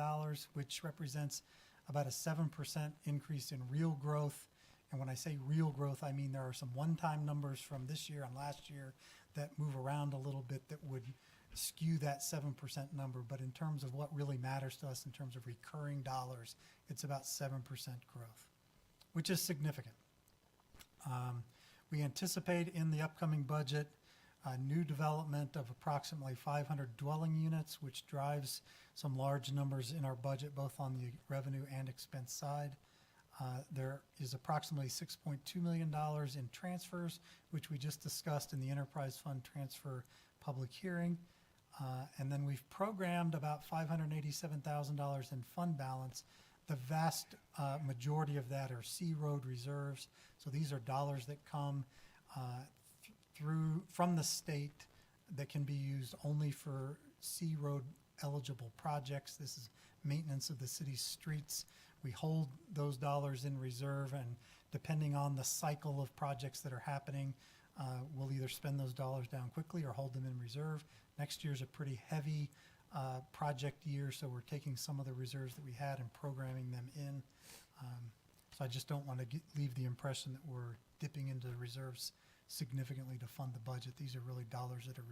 which represents about a 7% increase in real growth. And when I say real growth, I mean there are some one-time numbers from this year and last year that move around a little bit that would skew that 7% number. But in terms of what really matters to us in terms of recurring dollars, it's about 7% growth, which is significant. We anticipate in the upcoming budget new development of approximately 500 dwelling units, which drives some large numbers in our budget, both on the revenue and expense side. There is approximately $6.2 million in transfers, which we just discussed in the enterprise fund transfer public hearing. And then we've programmed about $587,000 in fund balance. The vast majority of that are C road reserves. So these are dollars that come from the state that can be used only for C road eligible projects. This is maintenance of the city's streets. We hold those dollars in reserve, and depending on the cycle of projects that are happening, we'll either spend those dollars down quickly or hold them in reserve. Next year's a pretty heavy project year, so we're taking some of the reserves that we had and programming them in. So I just don't want to leave the impression that we're dipping into the reserves significantly to fund the budget. These are really dollars that are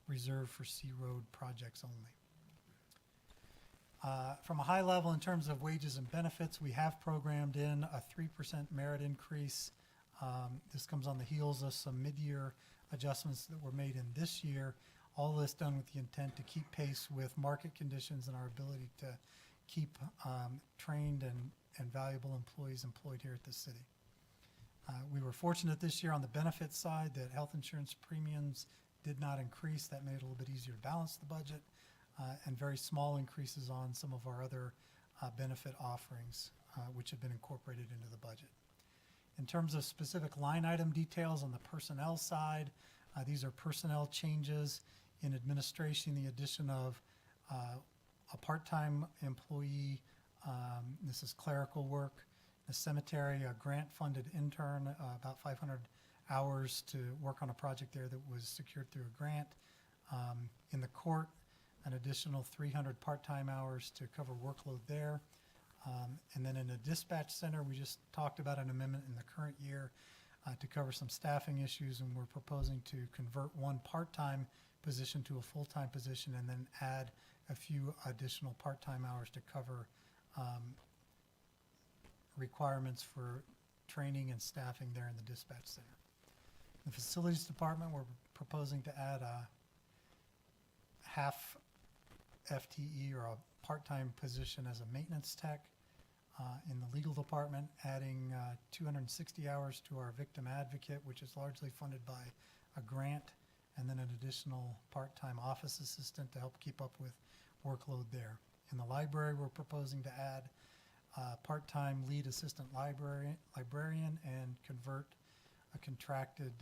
reserved for C road projects only. From a high level, in terms of wages and benefits, we have programmed in a 3% merit increase. This comes on the heels of some mid-year adjustments that were made in this year. All this done with the intent to keep pace with market conditions and our ability to keep trained and valuable employees employed here at the city. We were fortunate this year on the benefits side that health insurance premiums did not increase. That made it a little bit easier to balance the budget. And very small increases on some of our other benefit offerings, which have been incorporated into the budget. In terms of specific line item details on the personnel side, these are personnel changes in administration, the addition of a part-time employee. This is clerical work. The cemetery, a grant-funded intern, about 500 hours to work on a project there that was secured through a grant. In the court, an additional 300 part-time hours to cover workload there. And then in the dispatch center, we just talked about an amendment in the current year to cover some staffing issues, and we're proposing to convert one part-time position to a full-time position and then add a few additional part-time hours to cover requirements for training and staffing there in the dispatch center. The facilities department, we're proposing to add a half FTE or a part-time position as a maintenance tech. In the legal department, adding 260 hours to our victim advocate, which is largely funded by a grant, and then an additional part-time office assistant to help keep up with workload there. In the library, we're proposing to add a part-time lead assistant librarian and convert a contracted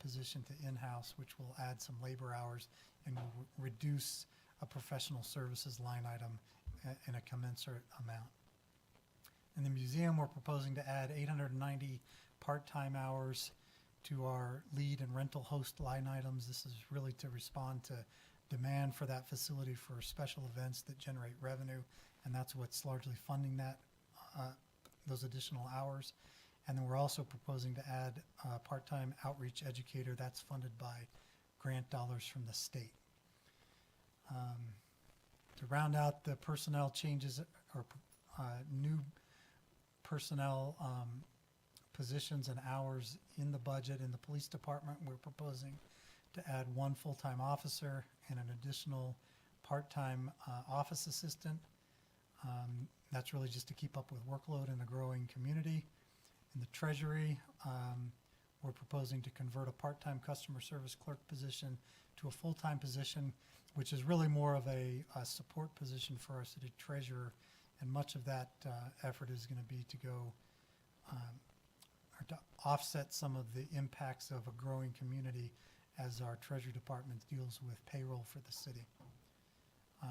position to in-house, which will add some labor hours and will reduce a professional services line item in a commensurate amount. In the museum, we're proposing to add 890 part-time hours to our lead and rental host line items. This is really to respond to demand for that facility for special events that generate revenue, and that's what's largely funding that those additional hours. And then we're also proposing to add a part-time outreach educator that's funded by grant dollars from the state. To round out the personnel changes or new personnel positions and hours in the budget in the police department, we're proposing to add one full-time officer and an additional part-time office assistant. That's really just to keep up with workload in a growing community. In the treasury, we're proposing to convert a part-time customer service clerk position to a full-time position, which is really more of a support position for our city treasurer. And much of that effort is going to be to go or to offset some of the impacts of a growing community as our Treasury Department deals with payroll for the city. I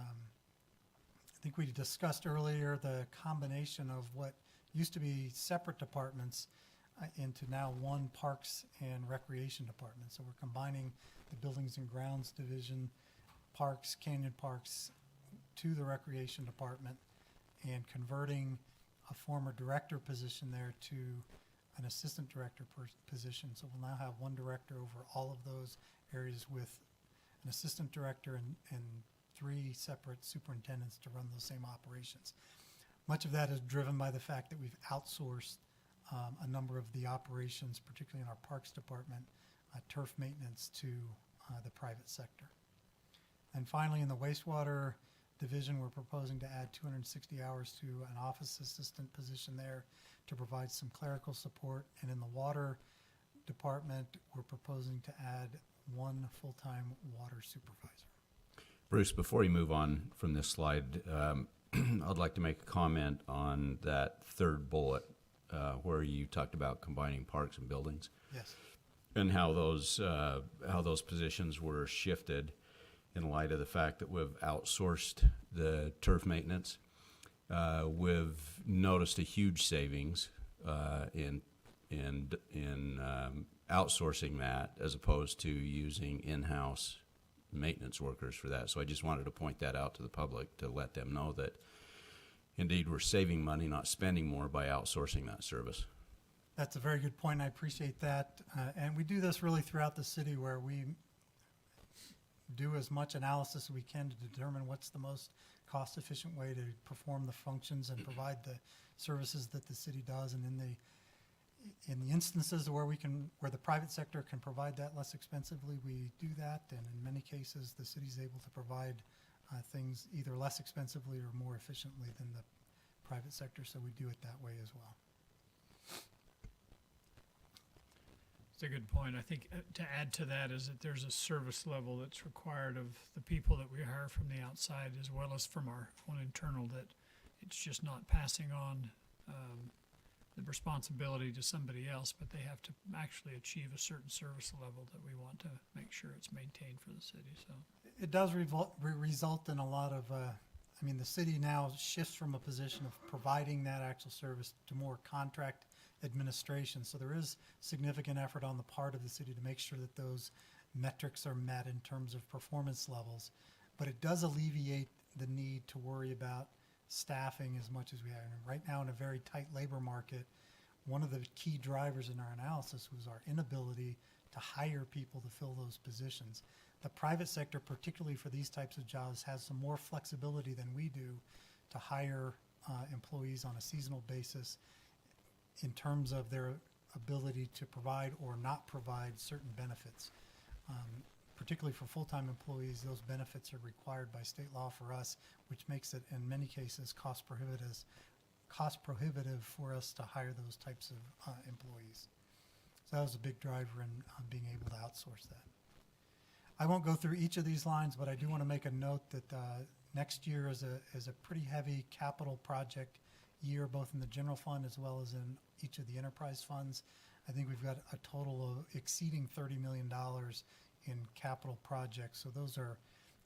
think we discussed earlier the combination of what used to be separate departments into now one Parks and Recreation Department. So we're combining the Buildings and Grounds Division, Parks, Canyon Parks, to the Recreation Department, and converting a former director position there to an assistant director position. So we'll now have one director over all of those areas with an assistant director and 3 separate superintendents to run those same operations. Much of that is driven by the fact that we've outsourced a number of the operations, particularly in our Parks Department, turf maintenance to the private sector. And finally, in the wastewater division, we're proposing to add 260 hours to an office assistant position there to provide some clerical support. And in the water department, we're proposing to add 1 full-time water supervisor. Bruce, before you move on from this slide, I'd like to make a comment on that third bullet where you talked about combining parks and buildings. Yes. And how those positions were shifted in light of the fact that we've outsourced the turf maintenance. We've noticed a huge savings in outsourcing that as opposed to using in-house maintenance workers for that. So I just wanted to point that out to the public to let them know that indeed we're saving money, not spending more by outsourcing that service. That's a very good point. I appreciate that. And we do this really throughout the city, where we do as much analysis as we can to determine what's the most cost-efficient way to perform the functions and provide the services that the city does. And in the instances where the private sector can provide that less expensively, we do that. And in many cases, the city's able to provide things either less expensively or more efficiently than the private sector. So we do it that way as well. It's a good point. I think to add to that is that there's a service level that's required of the people that we hire from the outside as well as from our own internal, that it's just not passing on the responsibility to somebody else, but they have to actually achieve a certain service level that we want to make sure it's maintained for the city. So It does result in a lot of, the city now shifts from a position of providing that actual service to more contract administration. So there is significant effort on the part of the city to make sure that those metrics are met in terms of performance levels. But it does alleviate the need to worry about staffing as much as we have. And right now, in a very tight labor market, one of the key drivers in our analysis was our inability to hire people to fill those positions. The private sector, particularly for these types of jobs, has some more flexibility than we do to hire employees on a seasonal basis in terms of their ability to provide or not provide certain benefits. Particularly for full-time employees, those benefits are required by state law for us, which makes it, in many cases, cost prohibitive for us to hire those types of employees. So that was a big driver in being able to outsource that. I won't go through each of these lines, but I do want to make a note that next year is a pretty heavy capital project year, both in the general fund as well as in each of the enterprise funds. I think we've got a total of exceeding $30 million in capital projects. So those are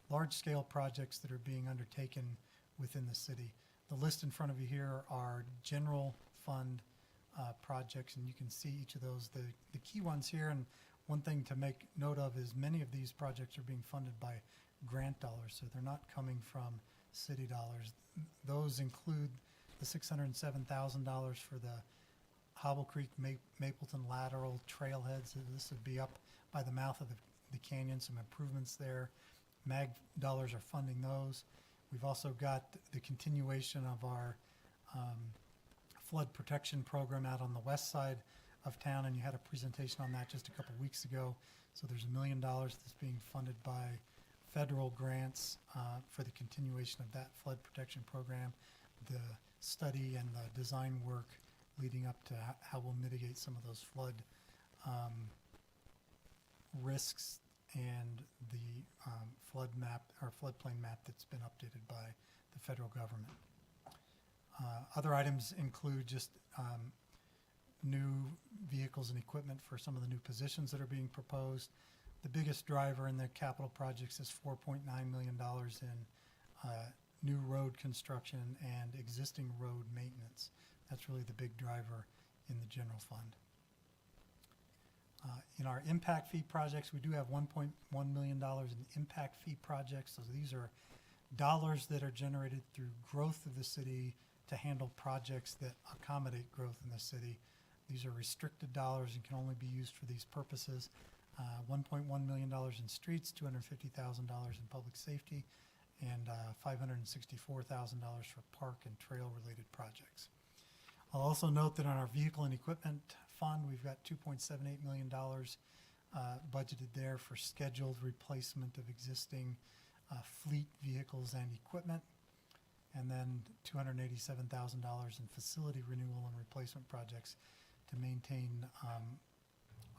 large-scale projects that are being undertaken within the city. The list in front of you here are general fund projects, and you can see each of those. The key ones here, and one thing to make note of, is many of these projects are being funded by grant dollars, so they're not coming from city dollars. Those include the $607,000 for the Hobble Creek Mapleton lateral trailheads. This would be up by the mouth of the canyon, some improvements there. MAG dollars are funding those. We've also got the continuation of our flood protection program out on the west side of town, and you had a presentation on that just a couple weeks ago. So there's $1 million that's being funded by federal grants for the continuation of that flood protection program, the study and the design work leading up to how we'll mitigate some of those flood risks, and the flood map or floodplain map that's been updated by the federal government. Other items include just new vehicles and equipment for some of the new positions that are being proposed. The biggest driver in the capital projects is $4.9 million in new road construction and existing road maintenance. That's really the big driver in the general fund. In our impact fee projects, we do have $1.1 million in impact fee projects. So these are dollars that are generated through growth of the city to handle projects that accommodate growth in the city. These are restricted dollars and can only be used for these purposes. $1.1 million in streets, $250,000 in public safety, and $564,000 for park and trail related projects. I'll also note that on our vehicle and equipment fund, we've got $2.78 million budgeted there for scheduled replacement of existing fleet vehicles and equipment, and then $287,000 in facility renewal and replacement projects to maintain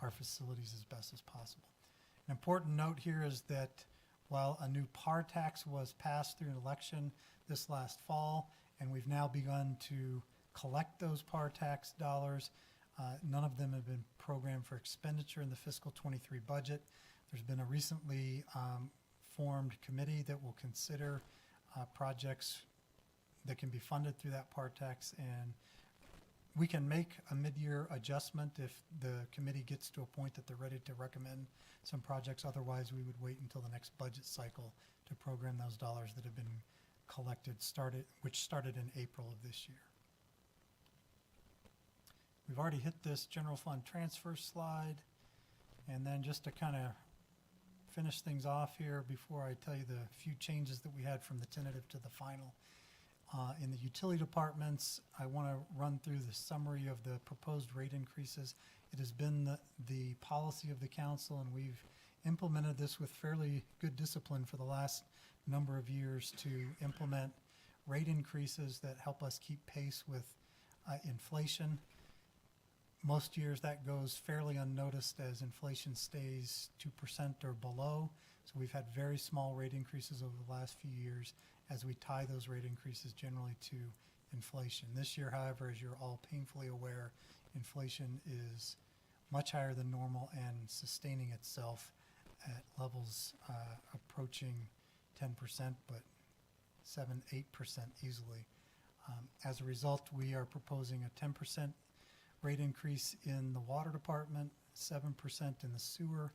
our facilities as best as possible. An important note here is that while a new PAR tax was passed through an election this last fall, and we've now begun to collect those PAR tax dollars, none of them have been programmed for expenditure in the fiscal 23 budget. There's been a recently formed committee that will consider projects that can be funded through that PAR tax, and we can make a mid-year adjustment if the committee gets to a point that they're ready to recommend some projects. Otherwise, we would wait until the next budget cycle to program those dollars that have been collected, which started in April of this year. We've already hit this general fund transfer slide, and then just to kind of finish things off here before I tell you the few changes that we had from the tentative to the final. In the utility departments, I want to run through the summary of the proposed rate increases. It has been the policy of the council, and we've implemented this with fairly good discipline for the last number of years to implement rate increases that help us keep pace with inflation. Most years that goes fairly unnoticed as inflation stays 2% or below. So we've had very small rate increases over the last few years as we tie those rate increases generally to inflation. This year, however, as you're all painfully aware, inflation is much higher than normal and sustaining itself at levels approaching 10%, but 7-8% easily. As a result, we are proposing a 10% rate increase in the water department, 7% in the sewer.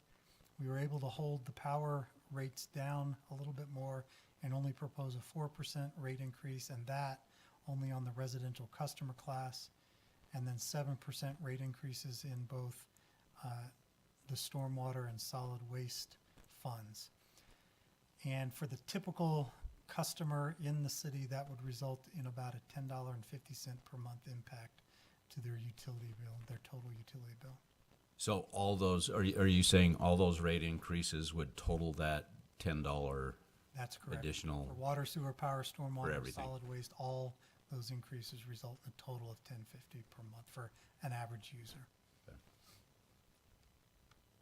We were able to hold the power rates down a little bit more and only propose a 4% rate increase, and that only on the residential customer class, and then 7% rate increases in both the stormwater and solid waste funds. And for the typical customer in the city, that would result in about a $10.50 per month impact to their utility bill, their total utility bill. So all those, are you saying all those rate increases would total that $10 That's correct. additional? For water, sewer, power, stormwater, everything. solid waste, all those increases result in a total of $10.50 per month for an average user. Okay.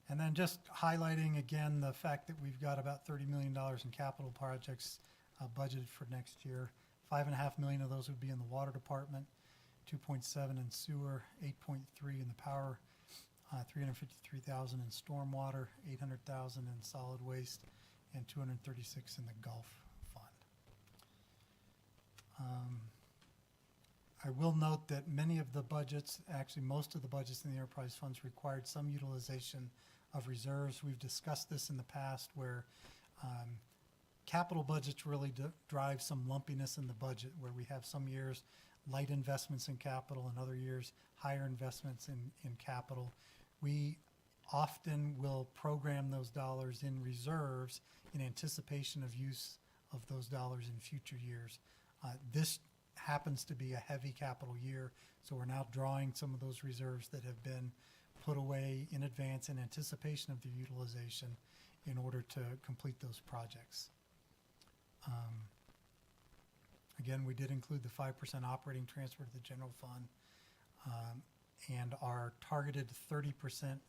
And then just highlighting again the fact that we've got about $30 million in capital projects budgeted for next year. $5.5 million of those would be in the water department, 2.7 in sewer, 8.3 in the power, 353,000 in stormwater, 800,000 in solid waste, and 236 in the Gulf Fund. I will note that many of the budgets, actually most of the budgets in the enterprise funds required some utilization of reserves. We've discussed this in the past where capital budgets really drive some lumpiness in the budget, where we have some years light investments in capital and other years higher investments in capital. We often will program those dollars in reserves in anticipation of use of those dollars in future years. This happens to be a heavy capital year, so we're now drawing some of those reserves that have been put away in advance in anticipation of the utilization in order to complete those projects. Again, we did include the 5% operating transfer to the general fund, and our targeted 30%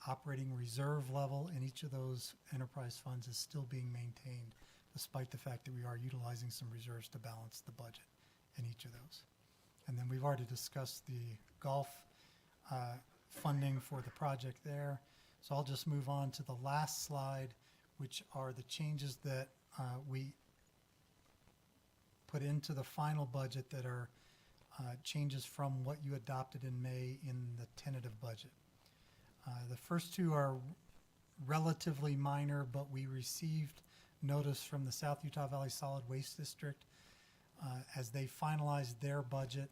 operating reserve level in each of those enterprise funds is still being maintained, despite the fact that we are utilizing some reserves to balance the budget in each of those. And then we've already discussed the Gulf funding for the project there. So I'll just move on to the last slide, which are the changes that we put into the final budget that are changes from what you adopted in May in the tentative budget. The first two are relatively minor, but we received notice from the South Utah Valley Solid Waste District as they finalized their budget.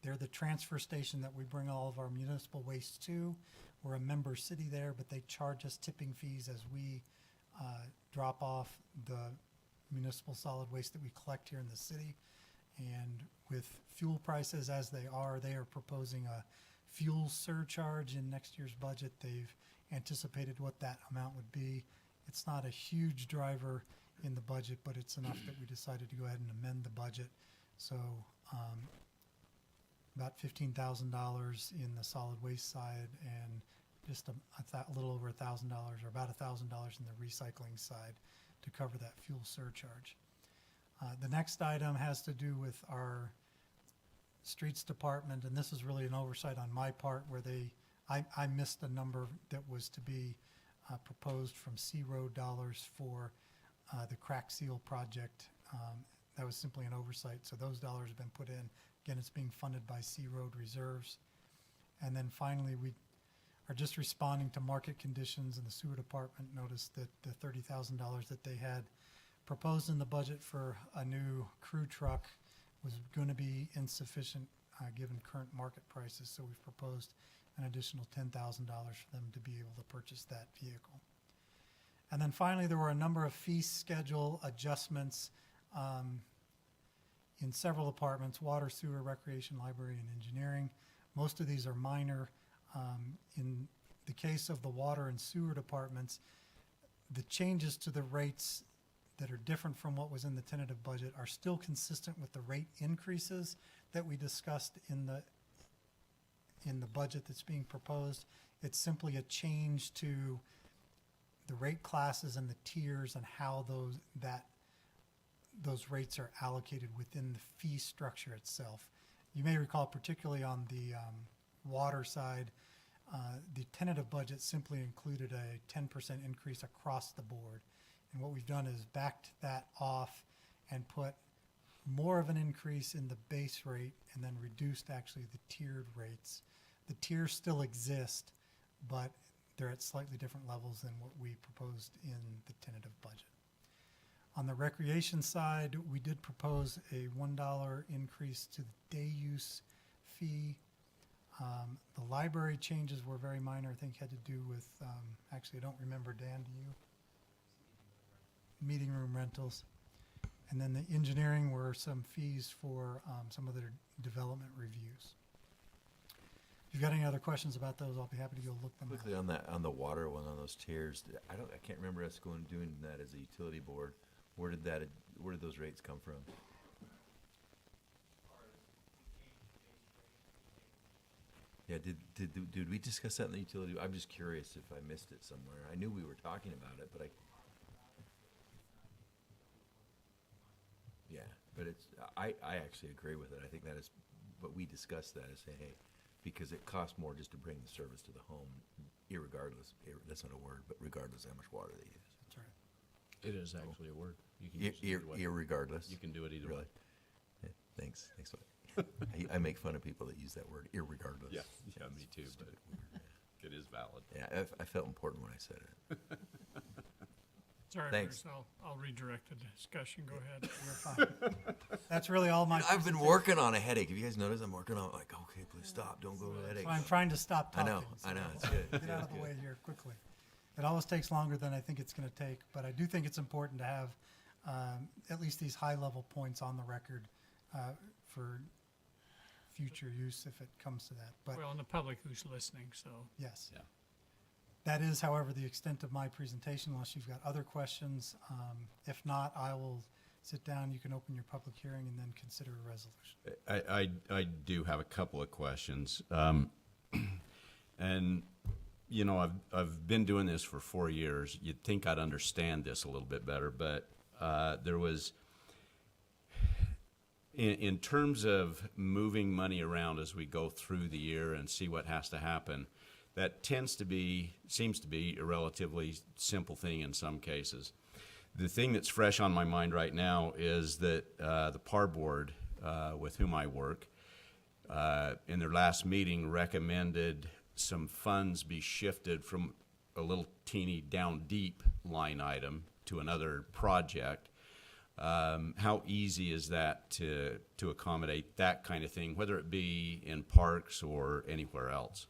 They're the transfer station that we bring all of our municipal waste to. We're a member city there, but they charge us tipping fees as we drop off the municipal solid waste that we collect here in the city. And with fuel prices as they are proposing a fuel surcharge in next year's budget. They've anticipated what that amount would be. It's not a huge driver in the budget, but it's enough that we decided to go ahead and amend the budget. So about $15,000 in the solid waste side and just a little over $1,000 or about $1,000 in the recycling side to cover that fuel surcharge. The next item has to do with our streets department, and this is really an oversight on my part where I missed a number that was to be proposed from C Road dollars for the crack seal project. That was simply an oversight, so those dollars have been put in. Again, it's being funded by C Road reserves. And then finally, we are just responding to market conditions, and the sewer department noticed that the $30,000 that they had proposed in the budget for a new crew truck was going to be insufficient given current market prices, so we've proposed an additional $10,000 for them to be able to purchase that vehicle. And then finally, there were a number of fee schedule adjustments in several departments: water, sewer, recreation, library, and engineering. Most of these are minor. In the case of the water and sewer departments, the changes to the rates that are different from what was in the tentative budget are still consistent with the rate increases that we discussed in the budget that's being proposed. It's simply a change to the rate classes and the tiers and how those rates are allocated within the fee structure itself. You may recall, particularly on the water side, the tentative budget simply included a 10% increase across the board. And what we've done is backed that off and put more of an increase in the base rate and then reduced actually the tiered rates. The tiers still exist, but they're at slightly different levels than what we proposed in the tentative budget. On the recreation side, we did propose a $1 increase to the day use fee. The library changes were very minor, I think had to do with, actually I don't remember, Dan, do you? Meeting room rentals. And then the engineering were some fees for some of their development reviews. If you've got any other questions about those, I'll be happy to go look them Quickly up. on the water one, on those tiers, I can't remember us doing that as a utility board. Where did those rates come from? Yeah, did we discuss that in the utility? I'm just curious if I missed it somewhere. I knew we were talking about it, but yeah, but I actually agree with it. I think that is, but we discussed that as say, hey, because it costs more just to bring the service to the home, irregardless. That's not a word, but regardless of how much water they use. That's right. It is actually a word. You can use it either way. Irregardless. You can do it either way. Yeah, thanks. I make fun of people that use that word, irregardless. Yeah, me too, but it is valid. Yeah, I felt important when I said it. Sorry, Thanks. Bruce, I'll redirect the discussion. Go ahead. You're fine. That's really all my. I've been working on a headache. Have you guys noticed I'm working on like, okay, please stop. Don't go to a headache. So I'm trying to stop I talking. know. so It's good. Get out of the way here quickly. It always takes longer than I think it's going to take, but I do think it's important to have at least these high-level points on the record for future use if it comes to that. But Well, and the public who's listening, so. yes. Yeah. That is, however, the extent of my presentation, unless you've got other questions. If not, I will sit down. You can open your public hearing and then consider a resolution. I do have a couple of questions. And, you know, I've been doing this for 4 years. You'd think I'd understand this a little bit better, but there was, in terms of moving money around as we go through the year and see what has to happen, that seems to be a relatively simple thing in some cases. The thing that's fresh on my mind right now is that the PAR board, with whom I work, in their last meeting recommended some funds be shifted from a little teeny down deep line item to another project. How easy is that to accommodate that kind of thing, whether it be in parks or anywhere else?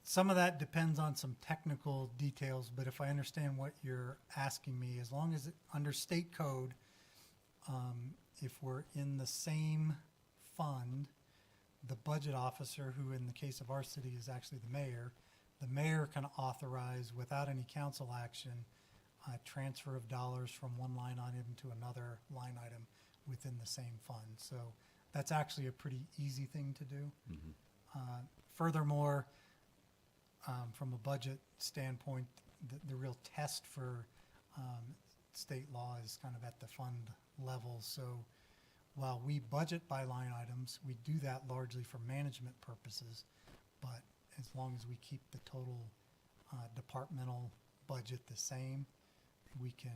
Some of that depends on some technical details, but if I understand what you're asking me, as long as under state code, if we're in the same fund, the budget officer, who in the case of our city is actually the mayor can authorize without any council action transfer of dollars from one line item to another line item within the same fund. So that's actually a pretty easy thing to do. Furthermore, from a budget standpoint, the real test for state law is kind of at the fund level. So while we budget by line items, we do that largely for management purposes, but as long as we keep the total departmental budget the same, we can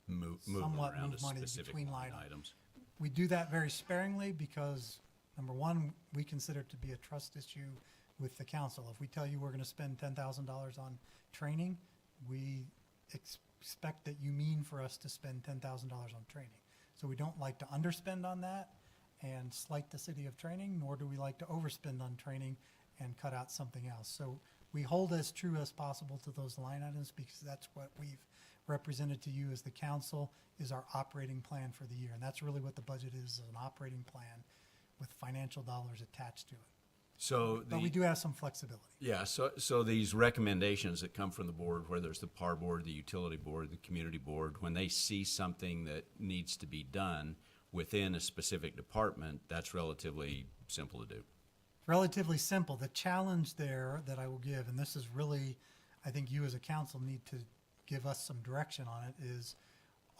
Move somewhat around move to money specific between line line items. We do that very sparingly because, number one, we consider it to be a trust issue with the council. If we tell you we're going to spend $10,000 on training, we expect that you mean for us to spend $10,000 on training. So we don't like to underspend on that and slight the city of training, nor do we like to overspend on training and cut out something else. So we hold as true as possible to those line items because that's what we've represented to you as the council is our operating plan for the year. And that's really what the budget is an operating plan with financial dollars attached to it. So But we do have some flexibility. Yeah, so these recommendations that come from the board, whether it's the PAR board, the utility board, the community board, when they see something that needs to be done within a specific department, that's relatively simple to do. Relatively simple. The challenge there that I will give, and this is really, I think you as a council need to give us some direction on it, is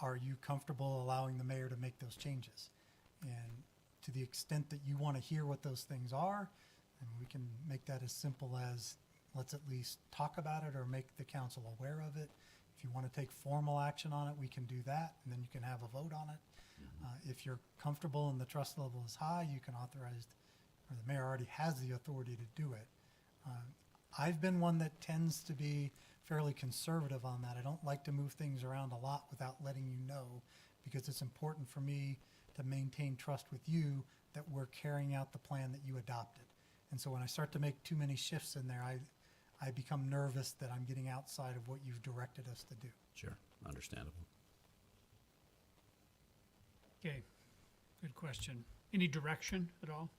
are you comfortable allowing the mayor to make those changes? And to the extent that you want to hear what those things are, and we can make that as simple as let's at least talk about it or make the council aware of it. If you want to take formal action on it, we can do that, and then you can have a vote on it. If you're comfortable and the trust level is high, you can authorize, or the mayor already has the authority to do it. I've been one that tends to be fairly conservative on that. I don't like to move things around a lot without letting you know, because it's important for me to maintain trust with you that we're carrying out the plan that you adopted. And so when I start to make too many shifts in there, I become nervous that I'm getting outside of what you've directed us to do. Sure, understandable. Okay, good question. Any direction at all?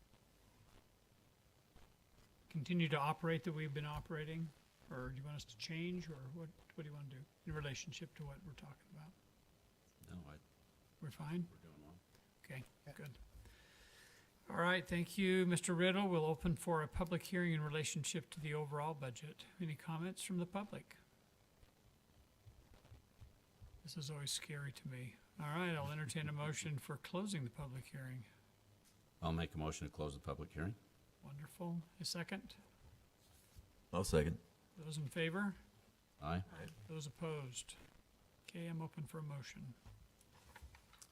Continue to operate the way we've been operating? Or do you want us to change, or what do you want to do in relationship to what we're talking about? No, We're fine? we're doing well. Okay, good. All right, thank you, Mr. Riddle. We'll open for a public hearing in relationship to the overall budget. Any comments from the public? This is always scary to me. All right, I'll entertain a motion for closing the public hearing. I'll make a motion to close the public hearing. Wonderful. A second? I'll second. Those in favor? Aye. Those opposed? Okay, I'm open for a motion.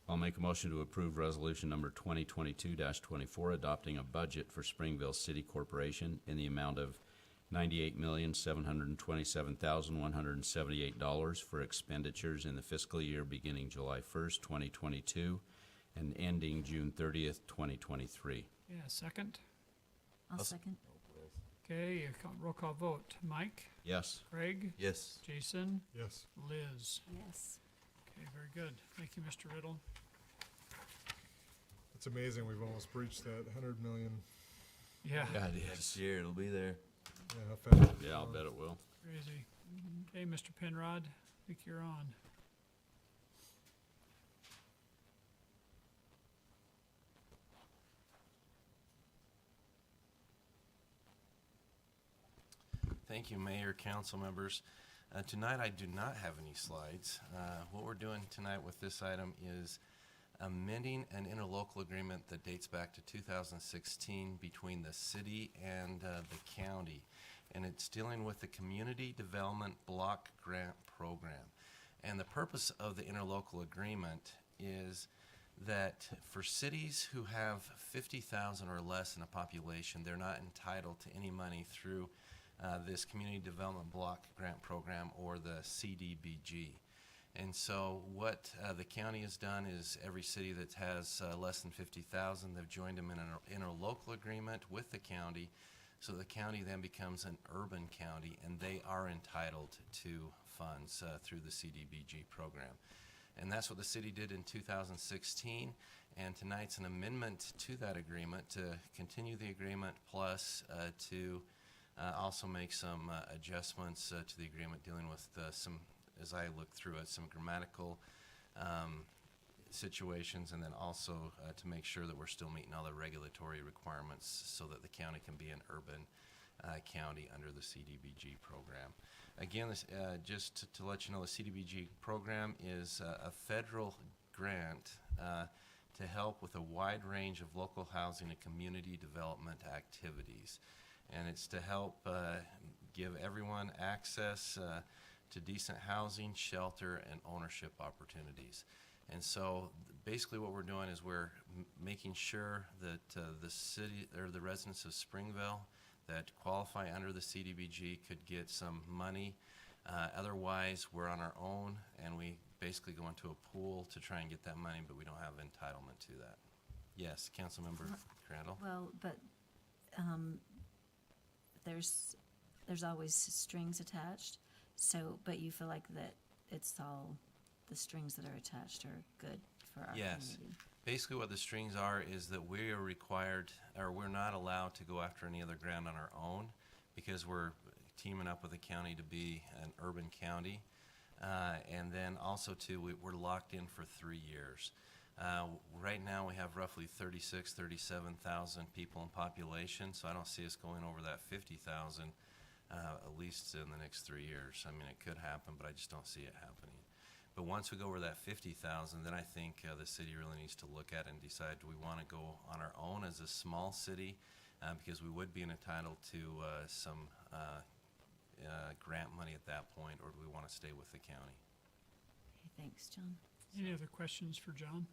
I'll make a motion to approve resolution number 2022-24, adopting a budget for Springville City Corporation in the amount of $98,727,178 for expenditures in the fiscal year beginning July 1st, 2022 and ending June 30th, 2023. Yeah, second? I'll second. Okay, roll call vote. Mike? Yes. Craig? Yes. Jason? Yes. Liz? Yes. Okay, very good. Thank you, Mr. Riddle. It's amazing. We've almost breached that 100 million. Yeah, Yeah, it Next is. year it'll be there. Yeah, how fast it's Yeah, I'll going. bet it will. crazy. Okay, Mr. Penrod, I think you're on. Thank you, Mayor, council members. Tonight, I do not have any slides. What we're doing tonight with this item is amending an interlocal agreement that dates back to 2016 between the city and the county. And it's dealing with the Community Development Block Grant Program. And the purpose of the interlocal agreement is that for cities who have 50,000 or less in a population, they're not entitled to any money through this Community Development Block Grant Program, or the CDBG. And so what the county has done is every city that has less than 50,000, they've joined them in an interlocal agreement with the county, so the county then becomes an urban county, and they are entitled to funds through the CDBG program. And that's what the city did in 2016. And tonight's an amendment to that agreement to continue the agreement, plus to also make some adjustments to the agreement dealing with some, as I look through it, some grammatical situations, and then also to make sure that we're still meeting all the regulatory requirements so that the county can be an urban county under the CDBG program. Again, this, just to let you know, the CDBG program is a federal grant to help with a wide range of local housing and community development activities. And it's to help give everyone access to decent housing, shelter, and ownership opportunities. And so basically what we're doing is we're making sure that the city, or the residents of Springville that qualify under the CDBG could get some money. Otherwise, we're on our own, and we basically go into a pool to try and get that money, but we don't have entitlement to that. Yes, Councilmember Crandall? Well, but there's always strings attached. So, but you feel like that it's all the strings that are attached are good for our Yes. community. Basically what the strings are is that we are required, or we're not allowed to go after any other grant on our own because we're teaming up with the county to be an urban county. And then also too, we're locked in for 3 years. Right now we have roughly 37,000 people in population, so I don't see us going over that 50,000 at least in the next 3 years. I mean, it could happen, but I just don't see it happening. But once we go over that 50,000, then I think the city really needs to look at it and decide, do we want to go on our own as a small city, because we would be entitled to some grant money at that point, or do we want to stay with the county? Okay, thanks, John. Any other questions for John?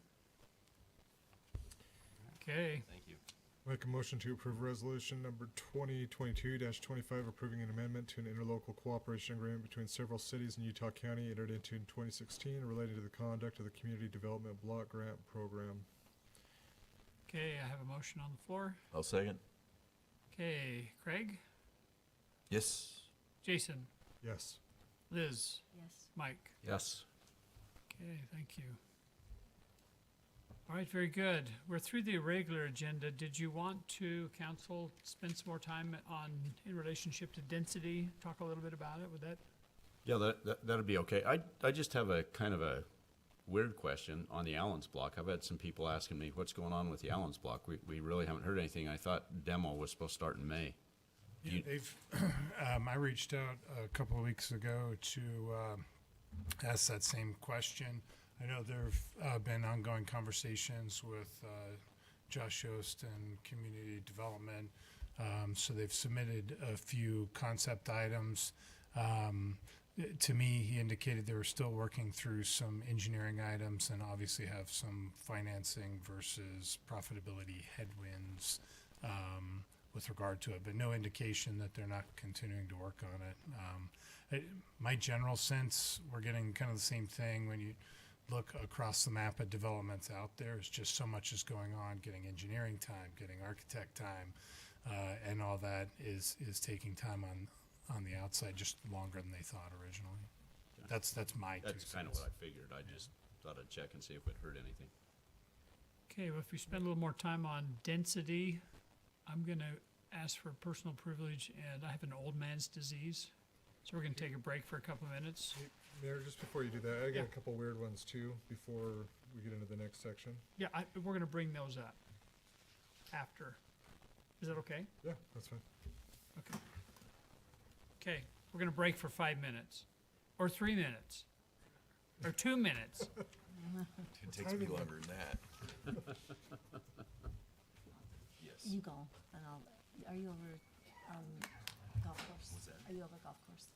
Okay, Thank you. Make a motion to approve resolution number 2022-25, approving an amendment to an interlocal cooperation agreement between several cities in Utah County entered into in 2016 related to the conduct of the Community Development Block Grant Program. okay, I have a motion on the floor. I'll second. Okay, Craig, Yes. Jason, Yes. Liz, Yes. Mike. Yes. Okay, thank you. All right, very good. We're through the regular agenda. Did you want to, council, spend some more time on, in relationship to density? Talk a little bit about it, would that? Yeah, that'd be okay. I just have a kind of a weird question on the Allens block. I've had some people asking me what's going on with the Allens block. We really haven't heard anything. I thought demo was supposed to start in May. Yeah, they've, I reached out a couple of weeks ago to ask that same question. I know there have been ongoing conversations with Josh Yost and Community Development, so they've submitted a few concept items. To me, he indicated they were still working through some engineering items and obviously have some financing versus profitability headwinds with regard to it, but no indication that they're not continuing to work on it. My general sense, we're getting kind of the same thing when you look across the map at developments out there. It's just so much is going on, getting engineering time, getting architect time, and all that is taking time on the outside just longer than they thought originally. That's my two That's kind of cents. what I figured. I just thought I'd check and see if we'd heard anything. Okay, well, if we spend a little more time on density, I'm gonna ask for personal privilege, and I have an old man's disease. So we're gonna take a break for a couple of minutes. Hey, Mayor, just before you do that, I got Yeah. a couple weird ones too before we get into the next section. Yeah, we're gonna bring those up after. Is that okay? Yeah, that's fine. Okay. Okay, we're gonna break for 5 minutes, or 3 minutes, or 2 minutes. It takes me longer than that. Yes. You go, and are you over, golf course? What's that? Are you over golf course?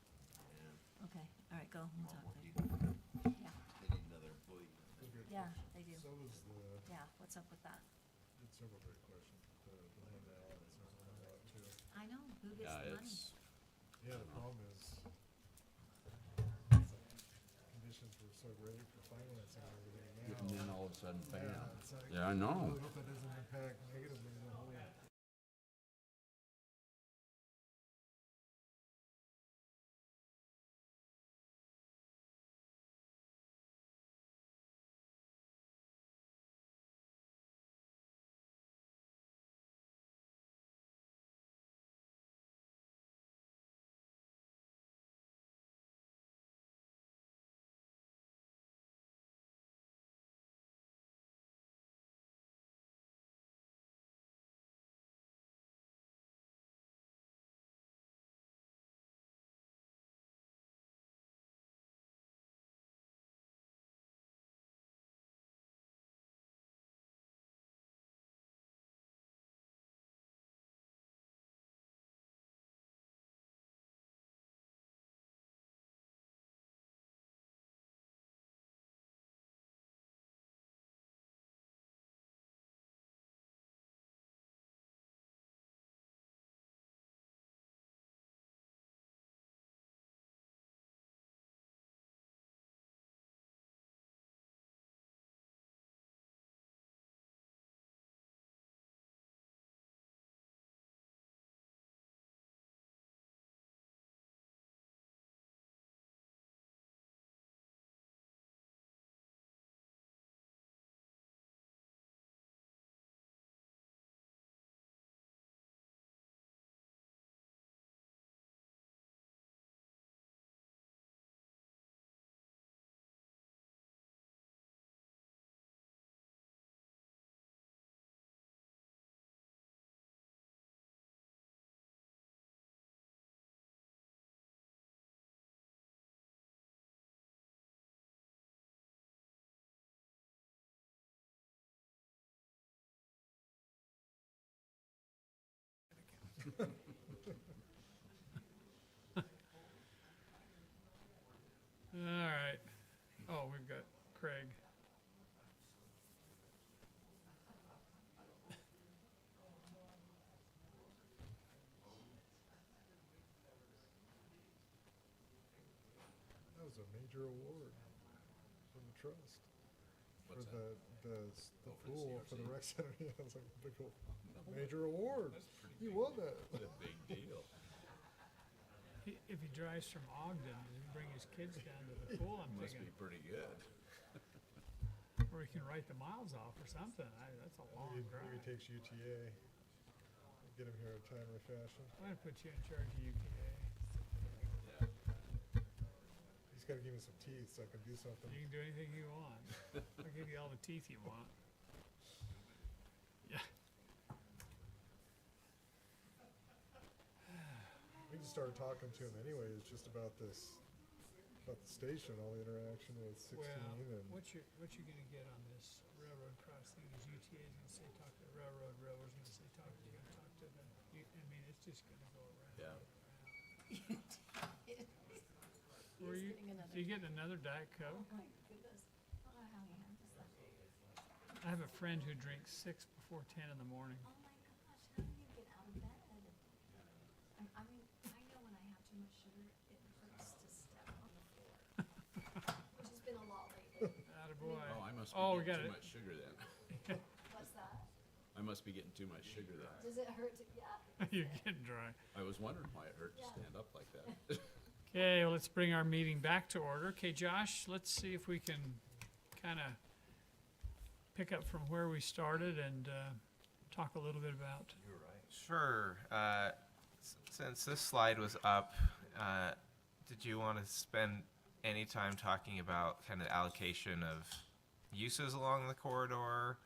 Okay, all right, go, we'll talk More later. people. Yeah, They need another employee. yeah, they do. So was Yeah, what's up with that? did several great questions. The handout, it's not a lot too. I know, who gets Yeah, the money? it's, Yeah, the problem is conditions were so great for financing and everything now. and then all of a sudden, bam. Yeah, it's like, Yeah, I know. really hope that doesn't impact negatively the whole All right. Oh, we've got Craig. That was a major award from the trust. What's for that? the Oh, for the pool senior for the rec center. Yeah, it was like a big old major That's award. pretty You big. won that. It's a big deal. If he drives from Ogden, does he bring his kids down to the pool? I'm Must thinking, be pretty good. or he can write the miles off or something. That's a long Maybe drive. he takes UTA. Get him here in a timely fashion. I'm gonna put you in charge of UPA. He's got to give me some teeth so I can do something. You can do anything you want. I'll give you all the teeth you want. Yeah. We just started talking to him anyway. It's just about this, about the station, all the interaction with 16 Well, and what you gonna get on this railroad crossing is UTA's gonna say talk to the railroad, railroad's gonna say talk to the, I mean, it's just gonna go around. Yeah. Were you, you getting another Diet Coke? My goodness. I don't know how he handles that. I have a friend who drinks 6 before 10 in the morning. Oh my gosh, how do you get out of bed? I mean, I know when I have too much sugar, it hurts to step on the floor. Which has been a lot lately. Attaboy. Oh, I must be Oh, we getting got too it. much sugar then. What's that? I must be getting too much sugar then. Does it hurt to, yeah. You're getting dry. I was wondering why it hurt to Yeah. stand up like that. Okay, well, let's bring our meeting back to order. Okay, Josh, let's see if we can kind of pick up from where we started and talk a little bit about. Sure. Since this slide was up, did you want to spend any time talking about kind of allocation of uses along the corridor?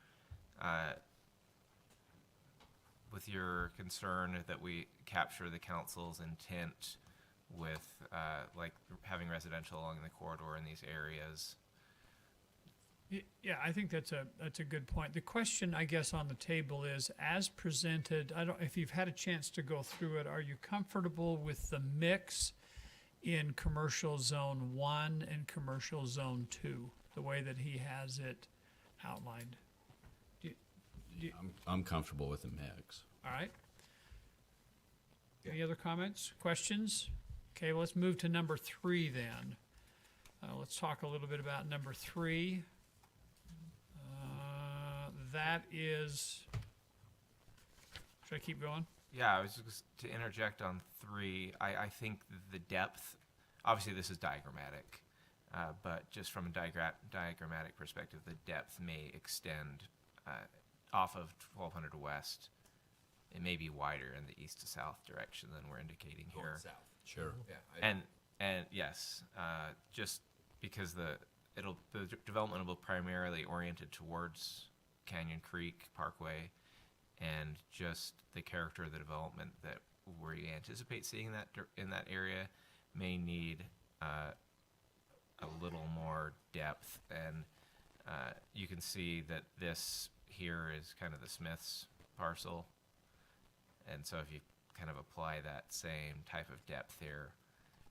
With your concern that we capture the council's intent with like having residential along the corridor in these areas? Yeah, I think that's a good point. The question, I guess, on the table is, as presented, I don't, if you've had a chance to go through it, are you comfortable with the mix in commercial zone 1 and commercial zone 2, the way that he has it outlined? I'm comfortable with the mix. All right. Any other comments, questions? Okay, well, let's move to number 3 then. Let's talk a little bit about number 3. That is, should I keep going? Yeah, I was just to interject on 3. I think the depth, obviously this is diagrammatic, but just from a diagrammatic perspective, the depth may extend off of 1200 West. It may be wider in the east to south direction than we're indicating here. South. Sure. Yeah. And yes, just because the development will primarily oriented towards Canyon Creek Parkway, and just the character of the development that we anticipate seeing in that area may need a little more depth. And you can see that this here is kind of the Smith's parcel, and so if you kind of apply that same type of depth here,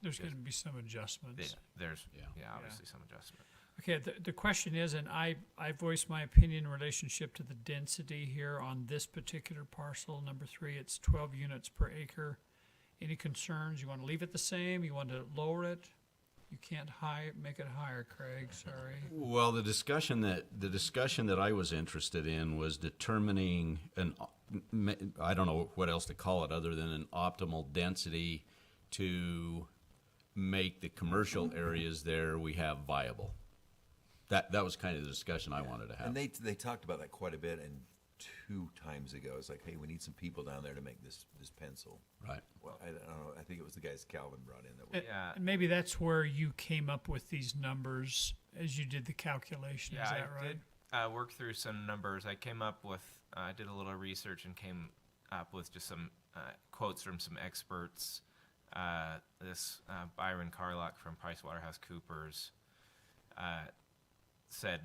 There's going to be some adjustments. there's Yeah. obviously some adjustment. Okay, the question is, and I voiced my opinion in relationship to the density here on this particular parcel, number 3, it's 12 units per acre. Any concerns? You want to leave it the same? You want to lower it? You can't make it higher, Craig, sorry. Well, the discussion that I was interested in was determining I don't know what else to call it other than an optimal density to make the commercial areas there we have viable. That was kind of the discussion I wanted to have. And they talked about that quite a bit, and 2 times ago, it's like, hey, we need some people down there to make this pencil. Right. Well, I don't know. I think it was the guys Calvin brought in that were. Yeah. And maybe that's where you came up with these numbers as you did the calculation, is that I right? did work through some numbers. I came up with, I did a little research and came up with just some quotes from some experts. This Byron Carlock from PricewaterhouseCoopers said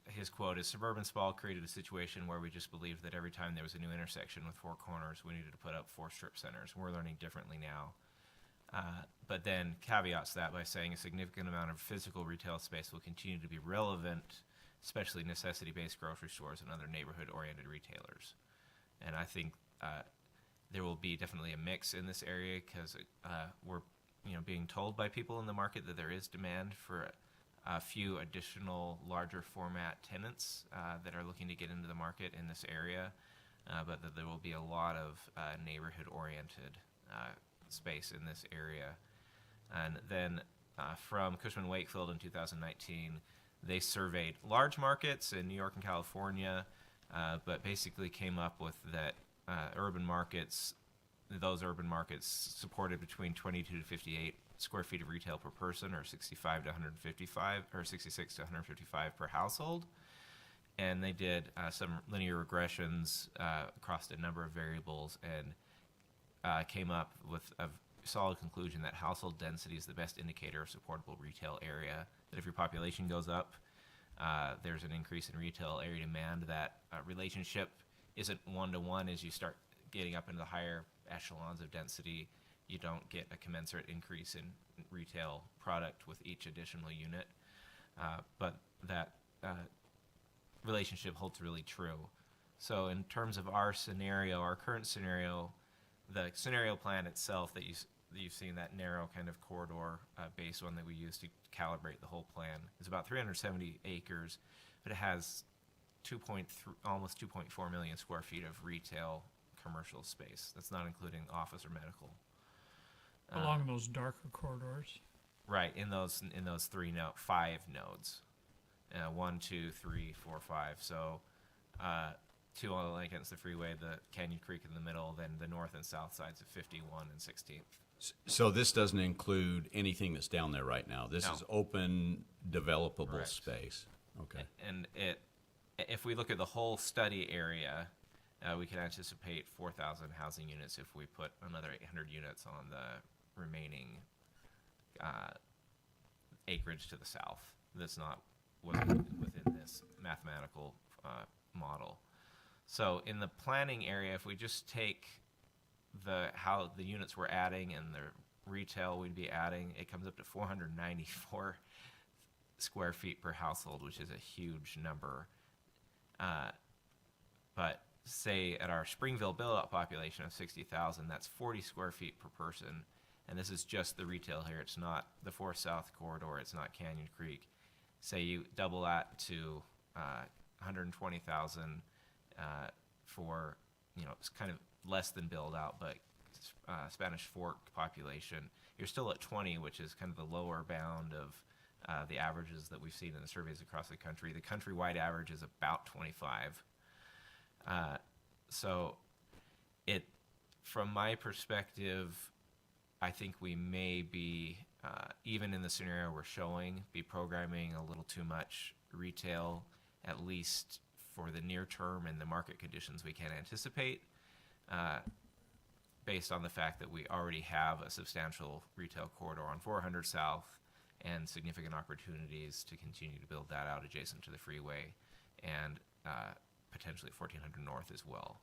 his quote is, "Suburban sprawl created a situation where we just believed that every time there was a new intersection with four corners, we needed to put up 4 strip centers. We're learning differently now." But then caveats that by saying a significant amount of physical retail space will continue to be relevant, especially necessity-based grocery stores and other neighborhood-oriented retailers. And I think there will be definitely a mix in this area because we're being told by people in the market that there is demand for a few additional larger format tenants that are looking to get into the market in this area, but that there will be a lot of neighborhood-oriented space in this area. And then from Cushman Wakefield in 2019, they surveyed large markets in New York and California, but basically came up with that those urban markets supported between 22 to 58 square feet of retail per person, or 65 to 155, or 66 to 155 per household. And they did some linear regressions across a number of variables and came up with a solid conclusion that household density is the best indicator of supportable retail area. That if your population goes up, there's an increase in retail area demand. That relationship isn't one-to-one. As you start getting up into the higher echelons of density, you don't get a commensurate increase in retail product with each additional unit. But that relationship holds really true. So in terms of our scenario, our current scenario, the scenario plan itself that you've seen, that narrow kind of corridor base one that we use to calibrate the whole plan, is about 370 acres, but it has almost 2.4 million square feet of retail commercial space. That's not including office or medical. Along those darker corridors. Right, in those 5 nodes. 1, 2, 3, 4, 5. So 2 on the against the freeway, the Canyon Creek in the middle, then the north and south sides of 51 and 16th. So this doesn't include anything that's down there right now. This No. is open, developable Correct. space. Okay. And if we look at the whole study area, we can anticipate 4,000 housing units if we put another 800 units on the remaining acreage to the south. That's not within this mathematical model. So in the planning area, if we just take how the units we're adding and the retail we'd be adding, it comes up to 494 square feet per household, which is a huge number. But say at our Springville build-out population of 60,000, that's 40 square feet per person. And this is just the retail here. It's not the 4 South corridor. It's not Canyon Creek. Say you double that to 120,000 for, it's kind of less than build-out, but Spanish Fork population. You're still at 20, which is kind of the lower bound of the averages that we've seen in the surveys across the country. The countrywide average is about 25. So from my perspective, I think we may be, even in the scenario we're showing, be programming a little too much retail, at least for the near term and the market conditions we can anticipate, based on the fact that we already have a substantial retail corridor on 400 South and significant opportunities to continue to build that out adjacent to the freeway and potentially 1400 North as well.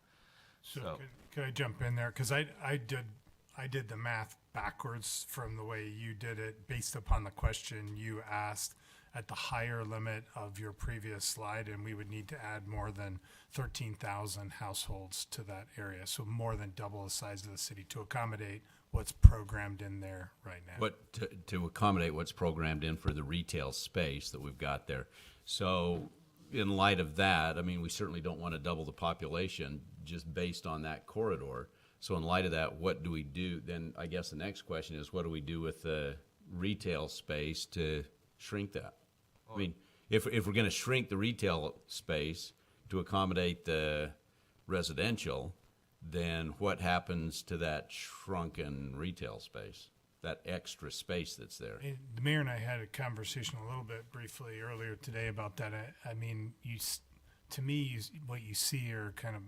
So can I jump in there? Because I did the math backwards from the way you did it based upon the question you asked at the higher limit of your previous slide, and we would need to add more than 13,000 households to that area. So more than double the size of the city to accommodate what's programmed in there right now. But to accommodate what's programmed in for the retail space that we've got there. So in light of that, I mean, we certainly don't want to double the population just based on that corridor. So in light of that, what do we do? Then I guess the next question is, what do we do with the retail space to shrink that? I mean, if we're going to shrink the retail space to accommodate the residential, then what happens to that shrunken retail space, that extra space that's there? And the mayor and I had a conversation a little bit briefly earlier today about that. I mean, what you see are kind of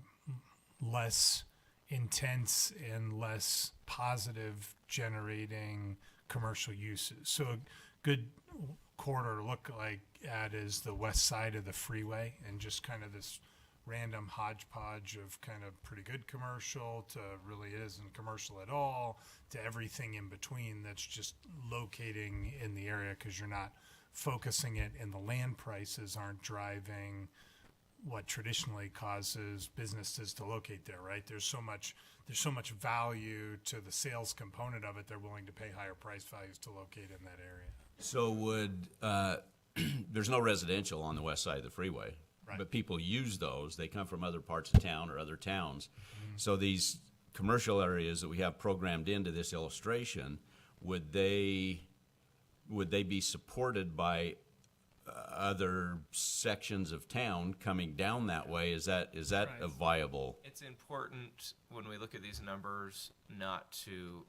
less intense and less positive generating commercial uses. So good corridor to look like at is the west side of the freeway, and just kind of this random hodgepodge of kind of pretty good commercial to really isn't commercial at all to everything in between that's just locating in the area because you're not focusing it, and the land prices aren't driving what traditionally causes businesses to locate there, right? There's so much value to the sales component of it, they're willing to pay higher price values to locate in that area. So there's no residential on the west side of the freeway, Right. but people use those. They come from other parts of town or other towns. So these commercial areas that we have programmed into this illustration, would they be supported by other sections of town coming down that way? Is that Right. a viable? It's important when we look at these numbers not to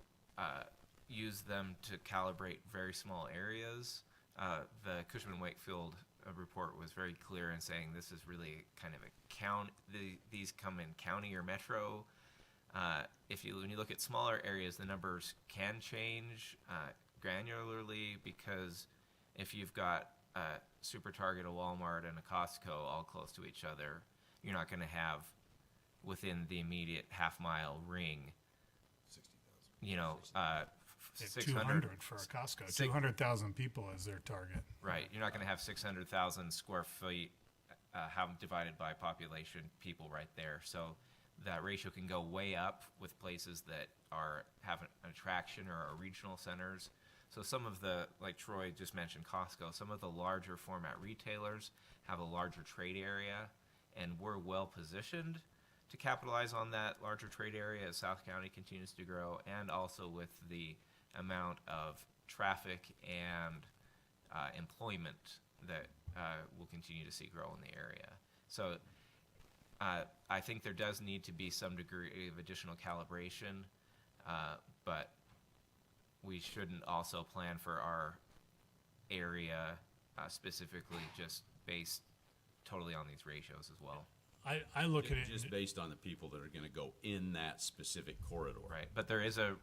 use them to calibrate very small areas. The Cushman Wakefield report was very clear in saying this is really kind of a count. These come in county or metro. When you look at smaller areas, the numbers can change granularly, because if you've got a Super Target, a Walmart, and a Costco all close to each other, you're not going to have within the immediate half-mile ring, 200 for a Costco. 200,000 people is their target. Right. You're not going to have 600,000 square feet divided by population people right there. So that ratio can go way up with places that have an attraction or are regional centers. So some of the, like Troy just mentioned, Costco, some of the larger format retailers have a larger trade area, and we're well positioned to capitalize on that larger trade area as South County continues to grow, and also with the amount of traffic and employment that we'll continue to see grow in the area. So I think there does need to be some degree of additional calibration, but we shouldn't also plan for our area specifically just based totally on these ratios as well. I look at it Just based on the people that are going to go in that specific corridor. Right, but there is an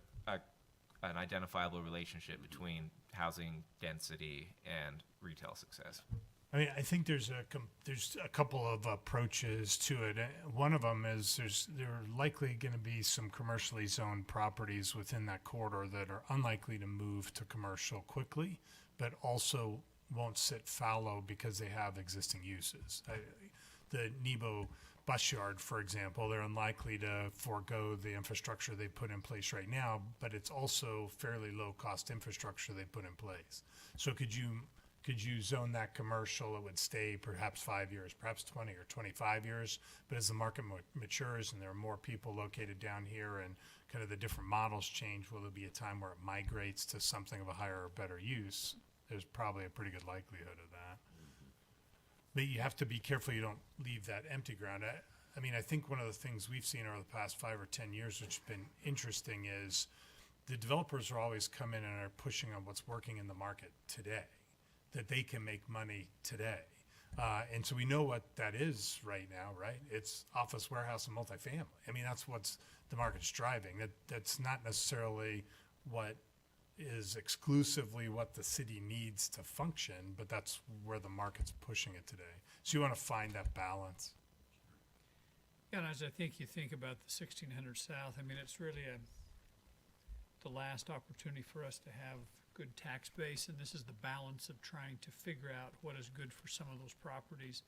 identifiable relationship between housing density and retail success. I mean, I think there's a couple of approaches to it. One of them is there are likely going to be some commercially zoned properties within that corridor that are unlikely to move to commercial quickly, but also won't sit fallow because they have existing uses. The Nebo bus yard, for example, they're unlikely to forego the infrastructure they put in place right now, but it's also fairly low-cost infrastructure they put in place. So could you zone that commercial? It would stay perhaps 5 years, perhaps 20 or 25 years. But as the market matures and there are more people located down here and kind of the different models change, will there be a time where it migrates to something of a higher or better use? There's probably a pretty good likelihood of that. But you have to be careful you don't leave that empty ground. I mean, I think one of the things we've seen over the past 5 or 10 years, which has been interesting, is the developers are always come in and are pushing on what's working in the market today, that they can make money today. And so we know what that is right now, right? It's office, warehouse, and multifamily. I mean, that's what's the market's driving. That's not necessarily what is exclusively what the city needs to function, but that's where the market's pushing it today. So you want to find that balance. Yeah, and as I think you think about the 1600 South, I mean, it's really the last opportunity for us to have good tax base, and this is the balance of trying to figure out what is good for some of those properties.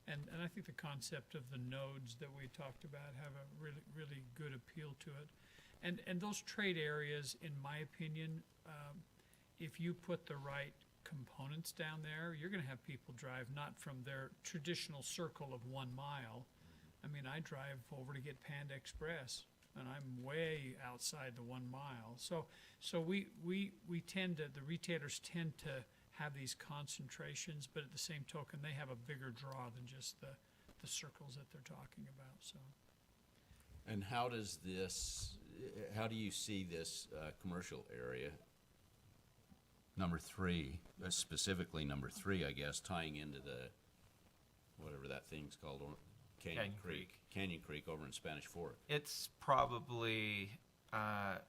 And I think the concept of the nodes that we talked about have a really, really good appeal to it. And those trade areas, in my opinion, if you put the right components down there, you're going to have people drive not from their traditional circle of 1 mile. I mean, I drive over to get Panda Express, and I'm way outside the 1 mile. So we tend to, the retailers tend to have these concentrations, but at the same token, they have a bigger draw than just the circles that they're talking about. So. And how do you see this commercial area, number 3, specifically number 3, I guess, tying into the, whatever that thing's called, Canyon Creek over in Spanish Fork? It's probably the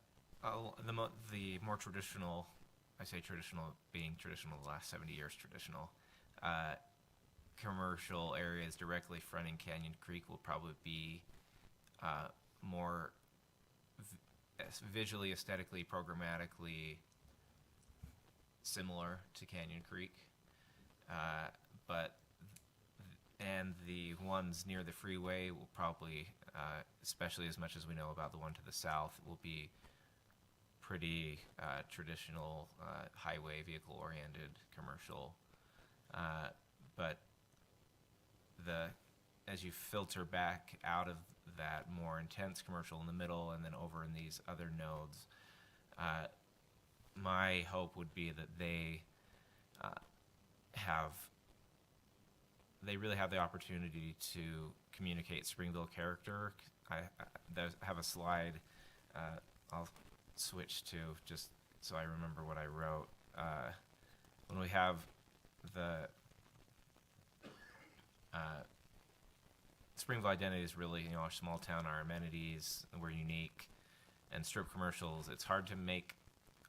more traditional I say traditional, being traditional the last 70 years traditional. Commercial areas directly fronting Canyon Creek will probably be more visually, aesthetically, programmatically similar to Canyon Creek, and the ones near the freeway will probably, especially as much as we know about the one to the south, will be pretty traditional highway vehicle-oriented commercial. But as you filter back out of that more intense commercial in the middle and then over in these other nodes, my hope would be that they really have the opportunity to communicate Springville character. I have a slide I'll switch to just so I remember what I wrote. When we have the Springville identity is really, our small town, our amenities, we're unique, and strip commercials, it's hard to make,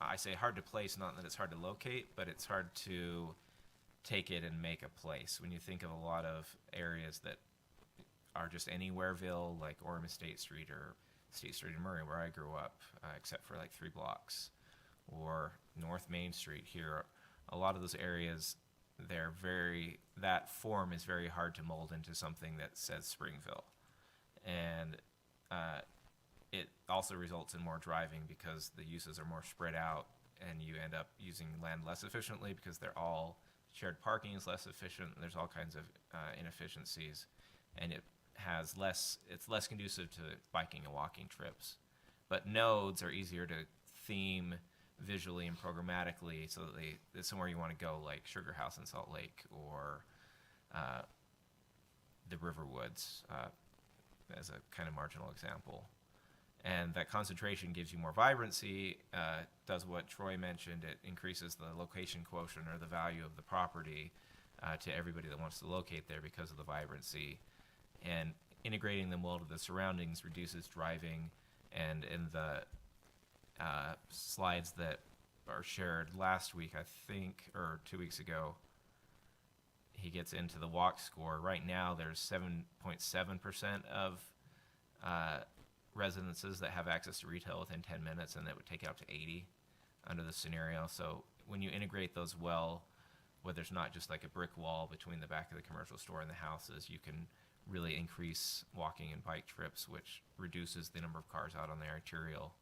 I say hard to place, not that it's hard to locate, but it's hard to take it and make a place. When you think of a lot of areas that are just anywhereville, like Orem State Street or State Street in Murray, where I grew up, except for like 3 blocks, or North Main Street here, a lot of those areas, that form is very hard to mold into something that says Springville. And it also results in more driving because the uses are more spread out and you end up using land less efficiently because they're all shared parking is less efficient. There's all kinds of inefficiencies, and it's less conducive to biking and walking trips. But nodes are easier to theme visually and programmatically, so that it's somewhere you want to go, like Sugar House in Salt Lake or the Riverwoods, as a kind of marginal example. And that concentration gives you more vibrancy, does what Troy mentioned, it increases the location quotient or the value of the property to everybody that wants to locate there because of the vibrancy. And integrating them well to the surroundings reduces driving, and in the slides that are shared last week, I think, or 2 weeks ago, he gets into the walk score. Right now, there's 7.7% of residences that have access to retail within 10 minutes, and that would take it up to 80 under the scenario. So when you integrate those well, where there's not just like a brick wall between the back of the commercial store and the houses, you can really increase walking and bike trips, which reduces the number of cars out on the arterial.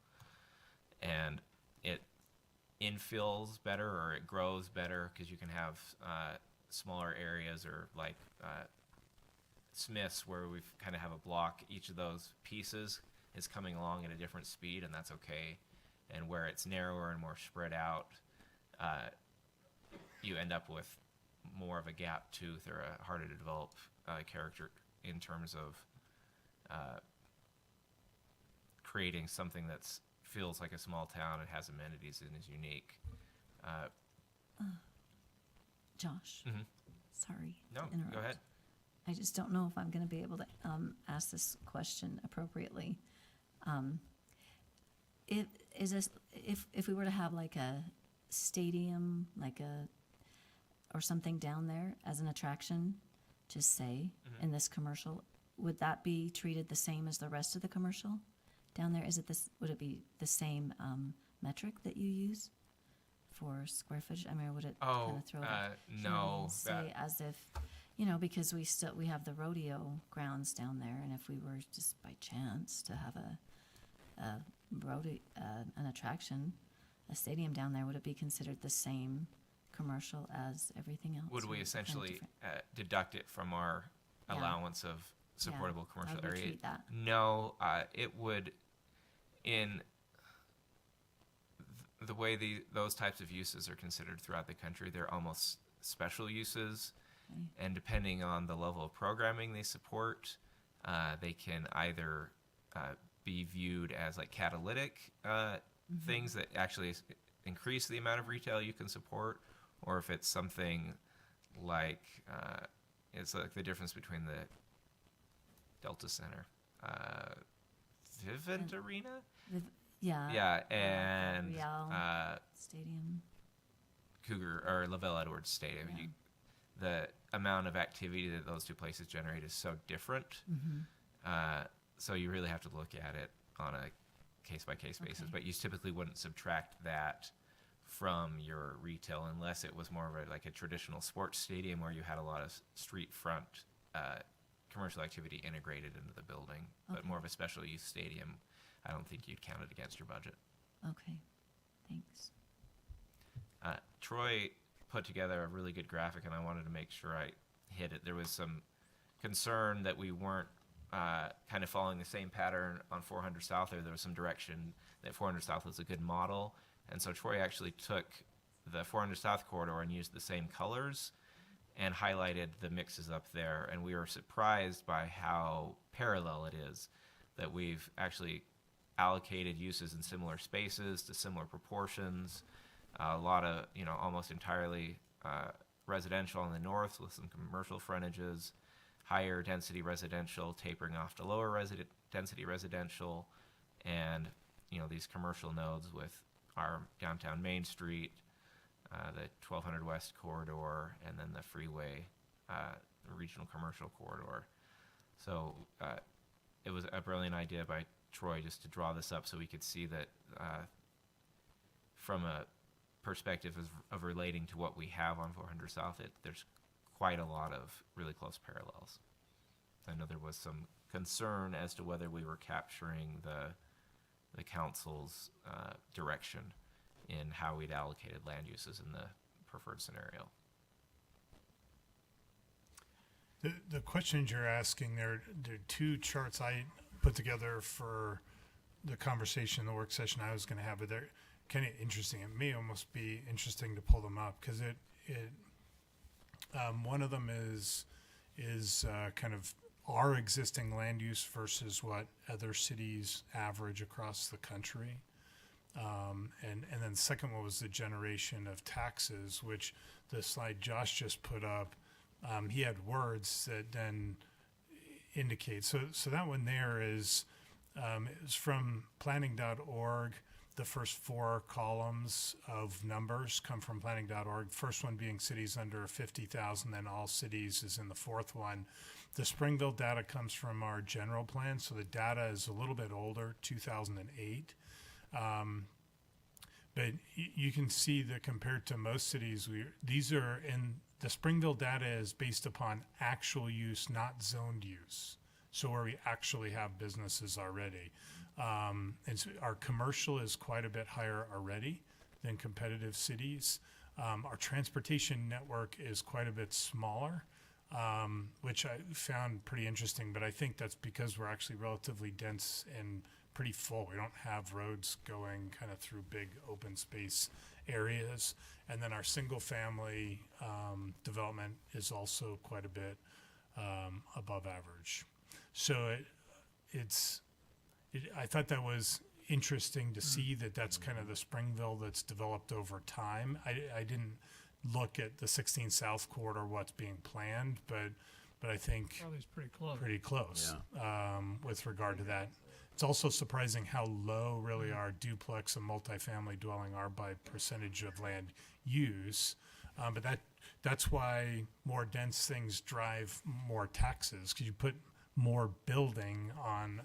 And it infills better, or it grows better, because you can have smaller areas, or like Smith's, where we kind of have a block. Each of those pieces is coming along at a different speed, and that's okay. And where it's narrower and more spread out, you end up with more of a gap tooth, or a harder to develop character in terms of creating something that feels like a small town and has amenities and is unique. Josh, Mhm. sorry. No, to interrupt. go ahead. I just don't know if I'm going to be able to ask this question appropriately. If we were to have like a stadium, or something down there as an attraction, just say in this commercial, would that be treated the same as the rest of the commercial down there? Would it be the same metric that you use for square footage? I mean, would it kind of throw it? No. Say as if, because we have the rodeo grounds down there, and if we were just by chance to have an attraction, a stadium down there, would it be considered the same commercial as everything else? Would or we kind of essentially different? deduct it from our Yeah. allowance of supportable How commercial would we area? treat that? No, it would. In the way those types of uses are considered throughout the country, they're almost special uses, Okay. and depending on the level of programming they support, they can either be viewed as like catalytic things that actually increase the amount of retail you can support, or if it's something like it's like the difference between the Delta Center, Vivint Arena, Yeah. yeah, and Real Stadium. Cougar or Lavelle Edwards Stadium. Yeah. The amount of activity that those two places generate is so different. So you really have to look at it on a case-by-case basis. Okay. But you typically wouldn't subtract that from your retail unless it was more of like a traditional sports stadium where you had a lot of street front commercial activity integrated into the building. But Okay. more of a special use stadium, I don't think you'd count it against your budget. Okay, thanks. Troy put together a really good graphic, and I wanted to make sure I hit it. There was some concern that we weren't kind of following the same pattern on 400 South, or there was some direction that 400 South was a good model. And so Troy actually took the 400 South corridor and used the same colors and highlighted the mixes up there. And we were surprised by how parallel it is, that we've actually allocated uses in similar spaces to similar proportions. A lot of, almost entirely residential on the north with some commercial frontages, higher density residential tapering off to lower density residential, and, these commercial nodes with our downtown Main Street, the 1200 West corridor, and then the freeway, the regional commercial corridor. So it was a brilliant idea by Troy just to draw this up so we could see that from a perspective of relating to what we have on 400 South, there's quite a lot of really close parallels. I know there was some concern as to whether we were capturing the council's direction in how we'd allocated land uses in the preferred scenario. The questions you're asking, there are two charts I put together for the conversation, the work session I was going to have, but they're kind of interesting. It may almost be interesting to pull them up because one of them is kind of our existing land use versus what other cities average across the country. And then the second one was the generation of taxes, which the slide Josh just put up, he had words that then indicate. So that one there is from planning.org. The first four columns of numbers come from planning.org. First one being cities under 50,000, then all cities is in the fourth one. The Springville data comes from our general plan, so the data is a little bit older, 2008. But you can see that compared to most cities, these are in the Springville data is based upon actual use, not zoned use. So where we actually have businesses already. And so our commercial is quite a bit higher already than competitive cities. Our transportation network is quite a bit smaller, which I found pretty interesting, but I think that's because we're actually relatively dense and pretty full. We don't have roads going kind of through big open space areas. And then our single family development is also quite a bit above average. So I thought that was interesting to see that that's kind of the Springville that's developed over time. I didn't look at the 16 South corridor, what's being planned, but I think Probably it's pretty close. With regard to that. It's also surprising how low really our duplex and multifamily dwelling are by percentage of land use. But that's why more dense things drive more taxes, because you put more building on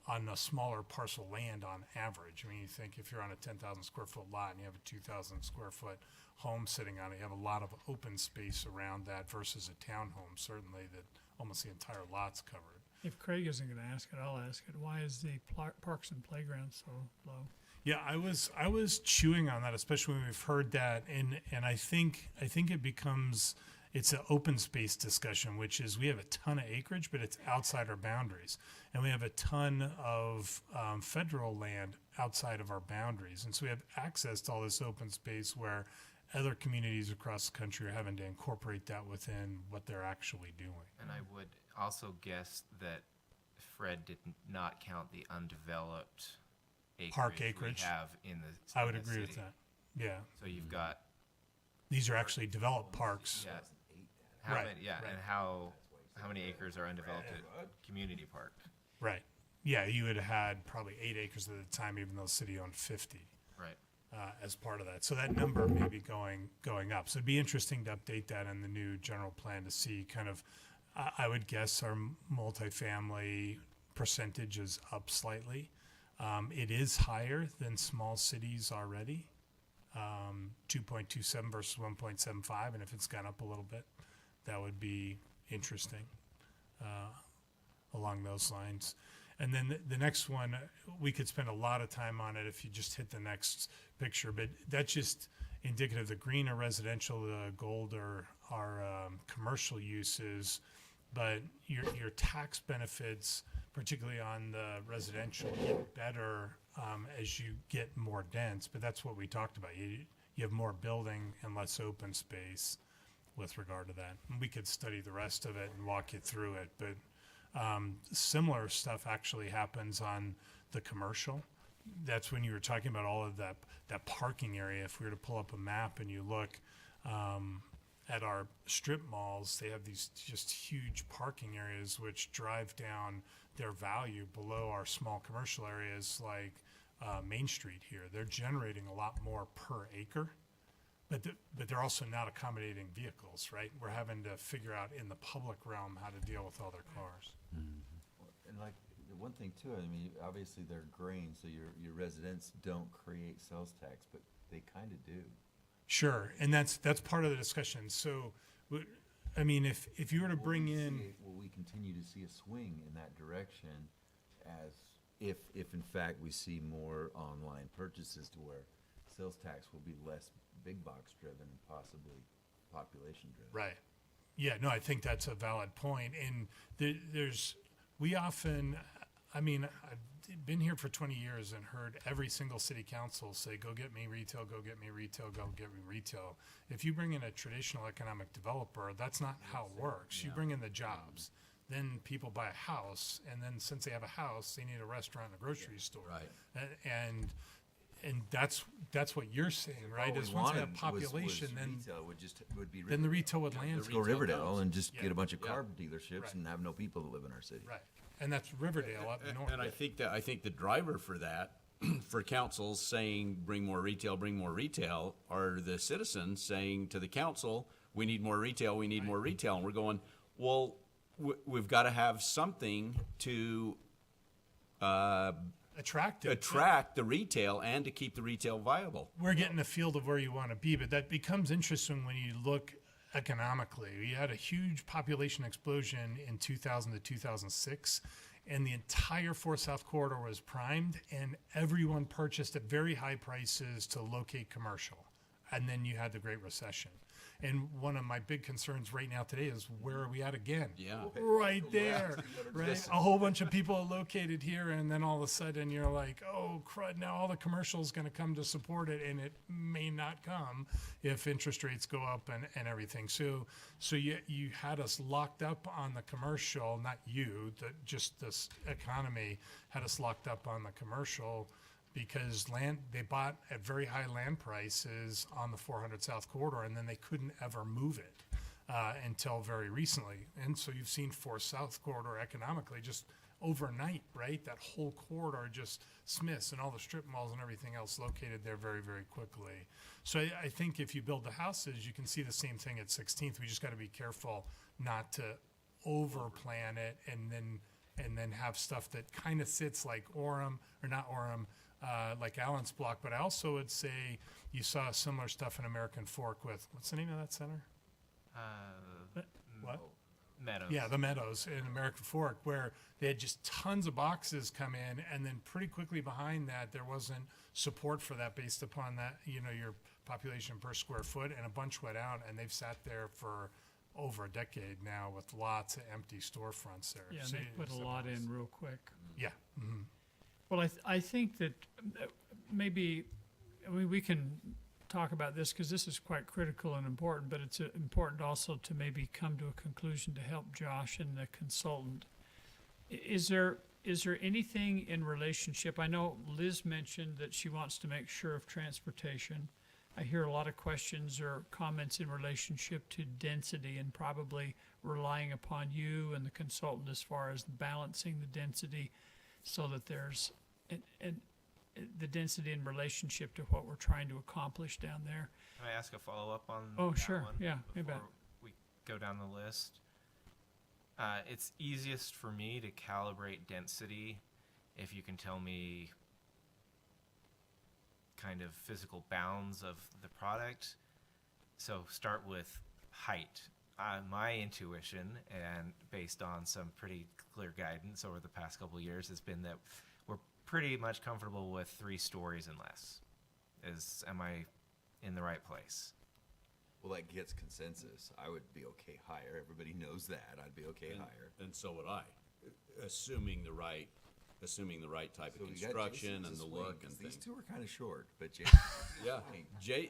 a smaller parcel of land on average. I mean, you think if you're on a 10,000 square foot lot and you have a 2,000 square foot home sitting on it, you have a lot of open space around that versus a townhome, certainly, that almost the entire lot's covered. If Craig isn't going to ask it, I'll ask it. Why is the parks and playgrounds so low? Yeah, I was chewing on that, especially when we've heard that, and I think it becomes it's an open space discussion, which is we have a ton of acreage, but it's outside our boundaries, and we have a ton of federal land outside of our boundaries, and so we have access to all this open space where other communities across the country are having to incorporate that within what they're actually doing. And I would also guess that Fred did not count the undeveloped Park acreage we have in the I would in the agree with city. that. Yeah. So you've got These are actually developed parks. yeah, how Right, many, yeah, right. and how many acres are undeveloped at Community Park? Right. Yeah, you would have had probably 8 acres at the time, even though the city owned 50. Right. as part of that. So that number may be going up. So it'd be interesting to update that in the new general plan to see kind of, I would guess our multifamily percentage is up slightly. It is higher than small cities already, 2.27 versus 1.75. And if it's gone up a little bit, that would be interesting along those lines. And then the next one, we could spend a lot of time on it if you just hit the next picture, but that's just indicative. The green are residential, the gold are commercial uses, but your tax benefits, particularly on the residential, get better as you get more dense, but that's what we talked about. You have more building and less open space with regard to that. And we could study the rest of it and walk you through it, but similar stuff actually happens on the commercial. That's when you were talking about all of that parking area. If we were to pull up a map and you look at our strip malls, they have these just huge parking areas which drive down their value below our small commercial areas like Main Street here. They're generating a lot more per acre, but they're also not accommodating vehicles, right? We're having to figure out in the public realm how to deal with all their cars. And like, the one thing too, I mean, obviously they're green, so your residents don't create sales tax, but they kind of do. Sure, and that's part of the discussion. So, I mean, if you were to bring in, Will we continue to see a swing in that direction as if in fact we see more online purchases to where sales tax will be less big box driven and possibly population driven? right? Yeah, no, I think that's a valid point. And we often, I mean, I've been here for 20 years and heard every single city council say, go get me retail, go get me retail, go get me retail. If you bring in a traditional economic developer, that's not how it works. You bring in the jobs. Then people buy a house, and then since they have a house, they need a restaurant and a grocery store. Right. And that's what you're saying, right? All Is we once they have wanted population, was then retail would be then the retail would Let's landscape. go Riverdale goes. and just Yeah. get a bunch of Yeah. car dealerships Right. and have no people that live in our city. Right, and that's Riverdale up north. And I think the driver for that, for councils saying bring more retail, are the citizens saying to the council, we need more retail, we need more retail. And we're going, well, we've got to have something to Attract attract the retail and to keep the retail viable. We're getting a field of where you want to be, but that becomes interesting when you look economically. We had a huge population explosion in 2000 to 2006, and the entire 4 South corridor was primed, and everyone purchased at very high prices to locate commercial. And then you had the Great Recession. And one of my big concerns right now today is, where are we at again? Yeah. Right there, right? A whole bunch of people are located here, and then all of a sudden you're like, oh, crud, now all the commercial is going to come to support it, and it may not come if interest rates go up and everything. So you had us locked up on the commercial, not you, just this economy had us locked up on the commercial, because they bought at very high land prices on the 400 South corridor, and then they couldn't ever move it until very recently. And so you've seen 4 South corridor economically just overnight, right? That whole corridor just Smiths and all the strip malls and everything else located there very, very quickly. So I think if you build the houses, you can see the same thing at 16th. We just got to be careful not to overplan it and then have stuff that kind of sits like Orem, or not Orem, like Allen's Block. But I also would say you saw similar stuff in American Fork with, what's the name of that center? What? Meadows. Yeah, the Meadows in American Fork, where they had just tons of boxes come in, and then pretty quickly behind that, there wasn't support for that based upon that, your population per square foot, and a bunch went out, and they've sat there for over a decade now with lots of empty storefronts there. Yeah, and So they put a lot in real quick. Yeah. Mm-hmm. Well, I think that maybe, we can talk about this because this is quite critical and important, but it's important also to maybe come to a conclusion to help Josh and the consultant. Is there anything in relationship? I know Liz mentioned that she wants to make sure of transportation. I hear a lot of questions or comments in relationship to density, and probably relying upon you and the consultant as far as balancing the density so that there's, and the density in relationship to what we're trying to accomplish down there. Can I ask a follow-up on Oh, that sure. one Yeah, you before bet. we go down the list? It's easiest for me to calibrate density if you can tell me kind of physical bounds of the product. So start with height. My intuition, and based on some pretty clear guidance over the past couple of years, has been that we're pretty much comfortable with 3 stories and less. Am I in the right place? Well, that gets consensus. I would be okay higher. Everybody knows that. I'd be okay higher. And so would I, assuming the right type So of we got construction Jason's and the swing, look 'cause and these things. two are kind of short, but Jason, Yeah,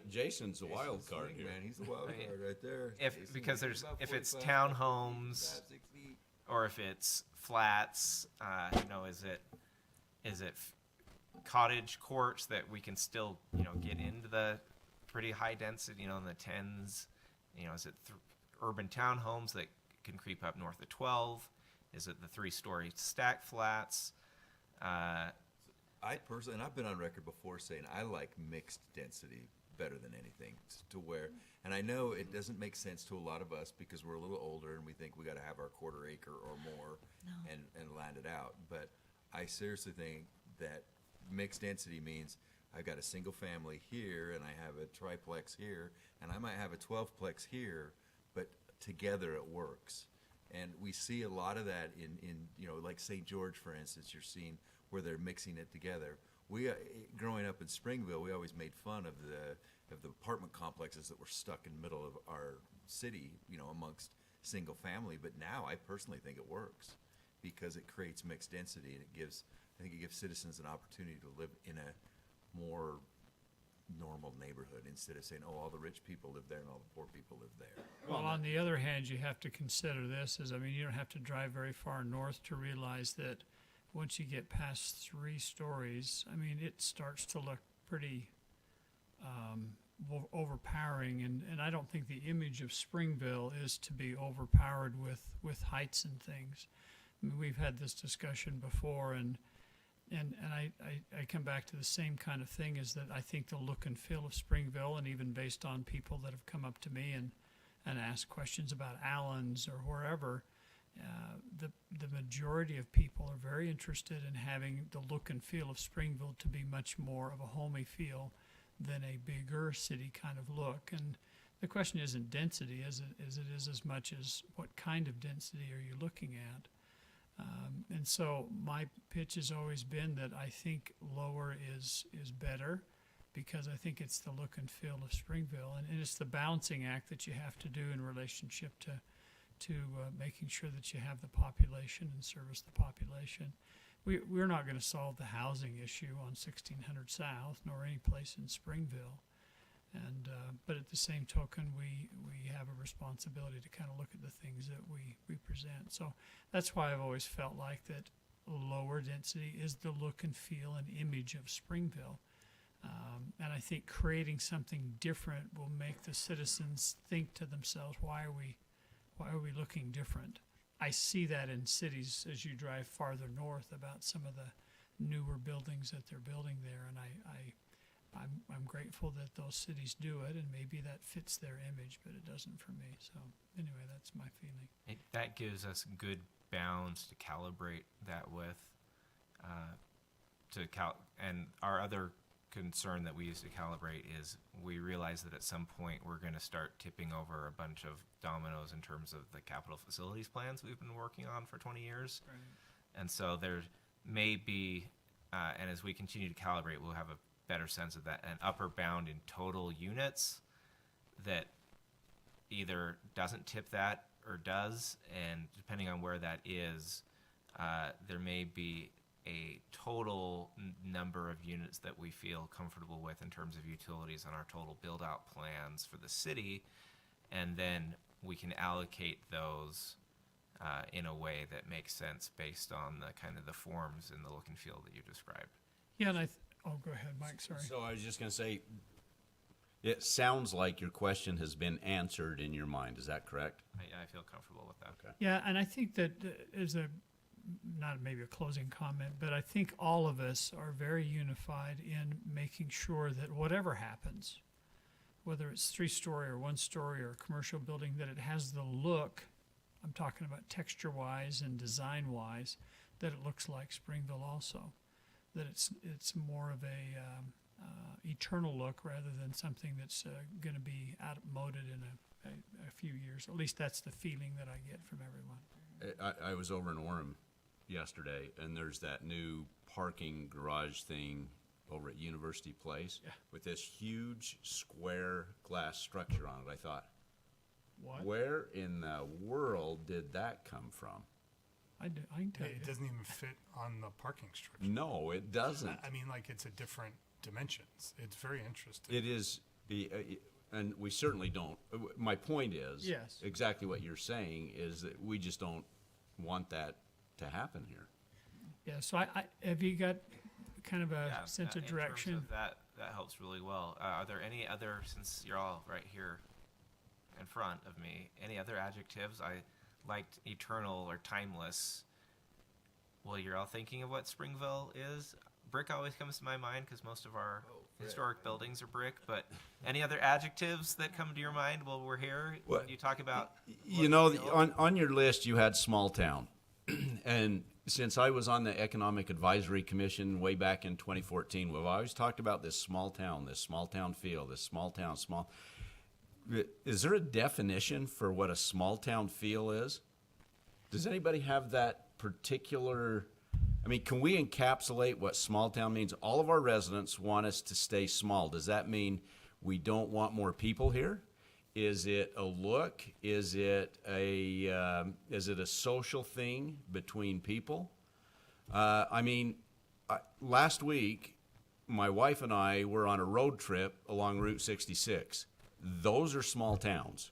Jason's a wild Jason's card swing, here. Man, he's the wild I mean, card right there. If because Jason's there's about if it's 45, townhomes 6 feet. or if it's flats, is it cottage courts that we can still get into the pretty high density, in the 10s? Is it urban townhomes that can creep up north of 12? Is it the 3-story stack flats? I personally, and I've been on record before saying I like mixed density better than anything, to where, and I know it doesn't make sense to a lot of us because we're a little older and we think we got to have our quarter acre or more and land it out. But I seriously think that mixed density means I've got a single family here and I have a triplex here and I might have a 12-plex here, but together it works. And we see a lot of that in like St. George, for instance, you're seeing where they're mixing it together. We, growing up in Springville, we always made fun of the apartment complexes that were stuck in the middle of our city, amongst single family. But now I personally think it works because it creates mixed density and I think it gives citizens an opportunity to live in a more normal neighborhood instead of saying, oh, all the rich people live there and all the poor people live there. Well, on the other hand, you have to consider this you don't have to drive very far north to realize that once you get past 3 stories, it starts to look pretty overpowering. And I don't think the image of Springville is to be overpowered with heights and things. We've had this discussion before, and I come back to the same kind of thing, is that I think the look and feel of Springville, and even based on people that have come up to me and asked questions about Allen's or wherever, the majority of people are very interested in having the look and feel of Springville to be much more of a homey feel than a bigger city kind of look. And the question isn't density as it is as much as what kind of density are you looking at. And so my pitch has always been that I think lower is better, because I think it's the look and feel of Springville, and it's the balancing act that you have to do in relationship to making sure that you have the population and service the population. We're not going to solve the housing issue on 1600 South nor any place in Springville, and but at the same token, we have a responsibility to kind of look at the things that we present. So that's why I've always felt like that lower density is the look and feel and image of Springville. And I think creating something different will make the citizens think to themselves, why are we looking different? I see that in cities as you drive farther north about some of the newer buildings that they're building there, and I'm grateful that those cities do it, and maybe that fits their image, but it doesn't for me. So anyway, that's my feeling. That gives us good bounds to calibrate that with. And our other concern that we use to calibrate is we realize that at some point we're going to start tipping over a bunch of dominoes in terms of the capital facilities plans we've been working on for 20 years. Right. And so there may be, and as we continue to calibrate, we'll have a better sense of that, an upper bound in total units that either doesn't tip that or does, and depending on where that is, there may be a total number of units that we feel comfortable with in terms of utilities on our total build-out plans for the city, and then we can allocate those in a way that makes sense based on the kind of the forms and the look and feel that you described. Yeah, and go ahead, Mike, sorry. So I was just going to say, it sounds like your question has been answered in your mind. Is that correct? I feel comfortable with that. Okay. Yeah, and I think that as not maybe a closing comment, but I think all of us are very unified in making sure that whatever happens, whether it's 3-story or 1-story or a commercial building, that it has the look, I'm talking about texture-wise and design-wise, that it looks like Springville also. That it's more of a eternal look rather than something that's going to be outmoded in a few years. At least that's the feeling that I get from everyone. I was over in Orem yesterday, and there's that new parking garage thing over at University Place with this huge square glass structure on it. I thought, What? where in the world did that come from? I can tell you. It doesn't even fit on the parking structure. No, it doesn't. I mean, like, it's a different dimensions. It's very interesting. It is, and we certainly don't. My point is, Yes. exactly what you're saying is that we just don't want that to happen here. Yeah, so I have you got kind of a sense of in direction? terms of that helps really well. Are there any other, since you're all right here in front of me, any other adjectives? I liked eternal or timeless. Well, you're all thinking of what Springville is. Brick always comes to my mind because most of our historic buildings are brick. But any other adjectives that come to your mind while we're here? Well, When you talk about, You know, on your list, you had small town. And since I was on the Economic Advisory Commission way back in 2014, we've always talked about this small town feel, this small town. Is there a definition for what a small town feel is? Does anybody have that particular? I mean, can we encapsulate what small town means? All of our residents want us to stay small. Does that mean we don't want more people here? Is it a look? Is it a social thing between people? Last week, my wife and I were on a road trip along Route 66. Those are small towns,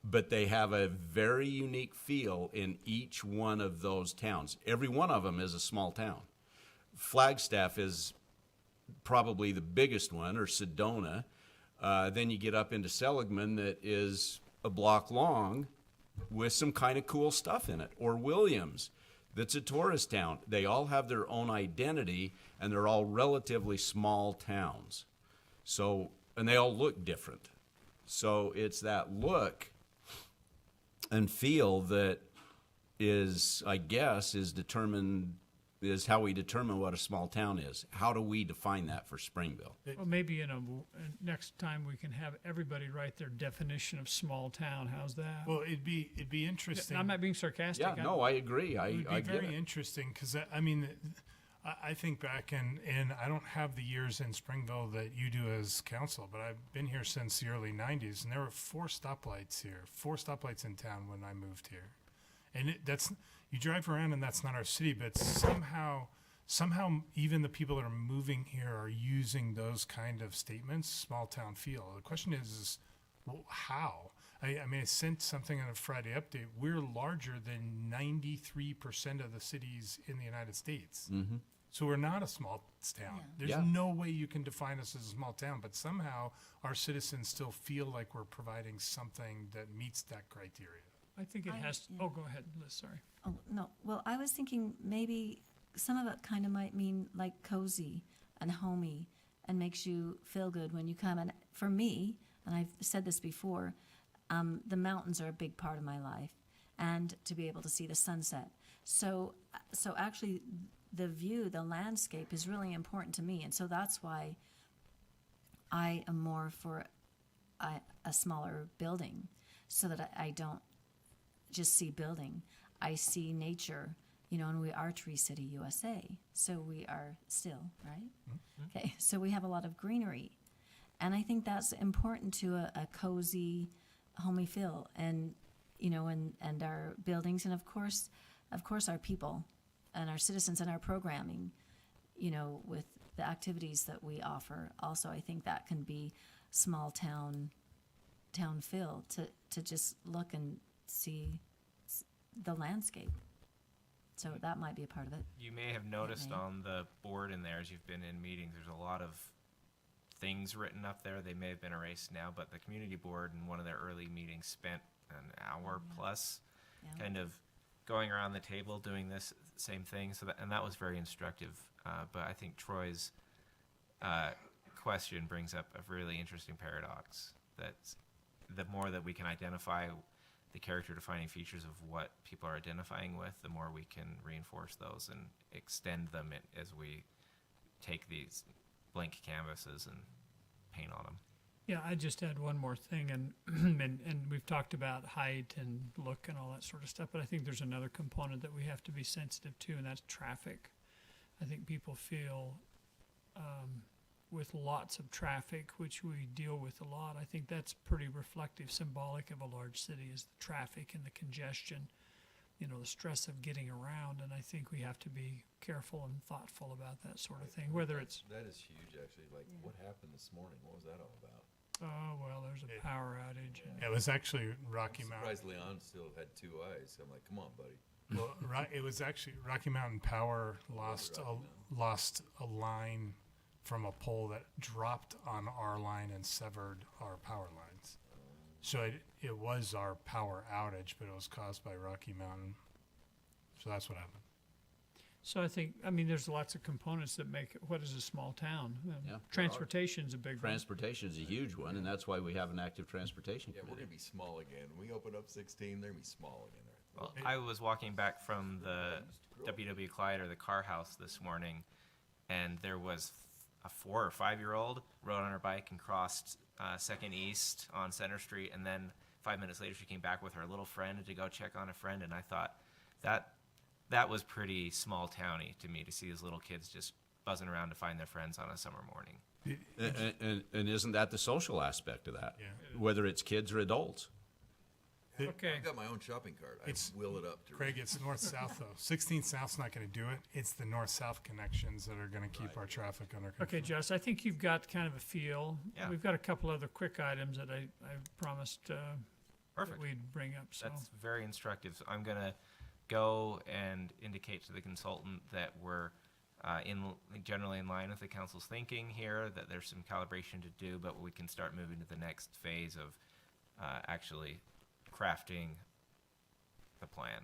but they have a very unique feel in each one of those towns. Every one of them is a small town. Flagstaff is probably the biggest one, or Sedona. Then you get up into Seligman that is a block long with some kind of cool stuff in it. Or Williams, that's a tourist town. They all have their own identity, and they're all relatively small towns. So, and they all look different. So it's that look and feel that is, I guess, is how we determine what a small town is. How do we define that for Springville? Well, maybe next time we can have everybody write their definition of small town. How's that? Well, it'd be interesting. I'm not being sarcastic. Yeah, no, I agree. It would be I get very it. interesting because I think back and I don't have the years in Springville that you do as council, but I've been here since the early 90s, and there were 4 stoplights here, 4 stoplights in town when I moved here. And you drive around and that's not our city, but somehow even the people that are moving here are using those kind of statements, small town feel. The question is well, how? I sent something on a Friday update. We're larger than 93% of the cities in the United States. Mm-hmm. So we're not a small town. There's no way you can define us as a small town, but somehow our citizens still feel like we're providing something that meets that criteria. I think it has. yeah. Oh, go ahead, Liz. Sorry. Oh, no. Well, I was thinking maybe some of it kind of might mean like cozy and homey and makes you feel good when you come. And for me, and I've said this before, the mountains are a big part of my life, and to be able to see the sunset. So actually, the view, the landscape is really important to me, and so that's why I am more for a smaller building, so that I don't just see building. I see nature, and we are Tree City, USA, so we are still, right? Mm-hmm. Okay, so we have a lot of greenery, and I think that's important to a cozy, homey feel, and and our buildings, and of course our people and our citizens and our programming, with the activities that we offer. Also, I think that can be small town feel to just look and see the landscape. So that might be a part of it. you may have noticed on the board in there as you've been in meetings, there's a lot of things written up there. They may have been erased now, but the community board in one of their early meetings spent an hour plus kind of going around the table doing this same thing. So that was very instructive. But I think Troy's question brings up a really interesting paradox. That the more that we can identify the character-defining features of what people are identifying with, the more we can reinforce those and extend them as we take these blank canvases and paint on them. Yeah, I just add one more thing, and and we've talked about height and look and all that sort of stuff, but I think there's another component that we have to be sensitive to, and that's traffic. I think people feel with lots of traffic, which we deal with a lot, I think that's pretty reflective, symbolic of a large city, is the traffic and the congestion, you know, the stress of getting around, and I think we have to be careful and thoughtful about that sort of thing, whether it's... That is huge, actually. Like, what happened this morning? What was that all about? Oh, well, there's a power outage. And It was actually Rocky I'm Mountain. surprised Leon still had 2 eyes. I'm like, come on, buddy. Well, it was actually Rocky Mountain Power lost a line from a pole that dropped on our line and severed our power lines. So it was our power outage, but it was caused by Rocky Mountain. So that's what happened. so I think, I mean, there's lots of components that make it, what is a small town? Yeah. Transportation's a big one. Transportation is a huge one, and that's why we have an active transportation Yeah, we're committee. going to be small again. When we open up 16, they're going to be small again. Well, I was walking back from the WW Clyde or the car house this morning, and there was a 4 or 5 year old rode on her bike and crossed 2nd East on Center Street, and then 5 minutes later she came back with her little friend to go check on a friend, and I thought that was pretty small towny to me, to see these little kids just buzzing around to find their friends on a summer morning. And isn't that the social aspect of that? Yeah. Whether it's kids or adults. Okay. I've got my own shopping cart. I wheel it up to Craig, it's north-south though. 16 South's not going to do it. It's the north-south connections that are going to keep our traffic under control. Okay, Jess, I think you've got kind of a feel. Yeah. We've got a couple other quick items that I promised that Perfect. we'd bring up. So That's very instructive. So I'm going to go and indicate to the consultant that we're generally in line with the council's thinking here, that there's some calibration to do, but we can start moving to the next phase of actually crafting the plan.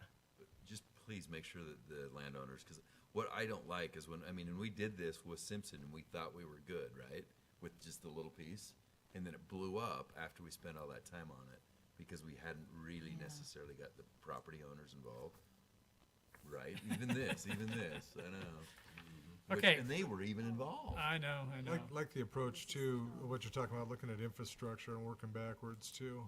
just please make sure that the landowners, because what I don't like is when we did this with Simpson and we thought we were good, right? With just the little piece. And then it blew up after we spent all that time on it because we hadn't really necessarily got the property owners involved. Right? Even this, I know. Okay. And they were even involved. I know. Like the approach to what you're talking about, looking at infrastructure and working backwards too.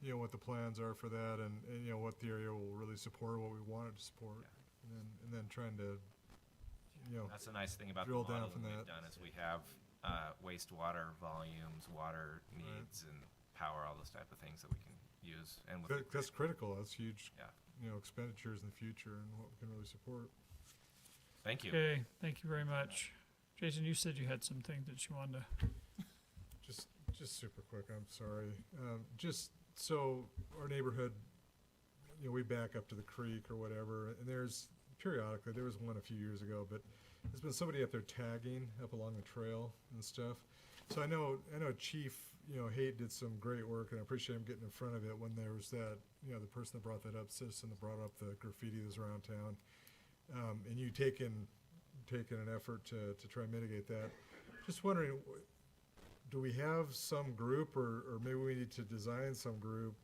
You know, what the plans are for that and you know, what the area will really support, what we want it to support. And then trying to, you know, That's a nice thing about drill the down modeling from we've that. done is we have wastewater volumes, water needs, and power, all those type of things that we can use. And with that's critical. That's huge, Yeah. you know, expenditures in the future and what we can really support. Thank you. Okay, thank you very much. Jason, you said you had some things that you wanted to... Just super quick, I'm sorry. Just so our neighborhood, you know, we back up to the creek or whatever, and there's periodically, there was one a few years ago, but there's been somebody up there tagging up along the trail and stuff. So I know Chief, you know, Haight did some great work, and I appreciate him getting in front of it when there was that, you know, the person that brought that up, citizen that brought up the graffiti that was around town. And you taken an effort to try and mitigate that. Just wondering, do we have some group, or maybe we need to design some group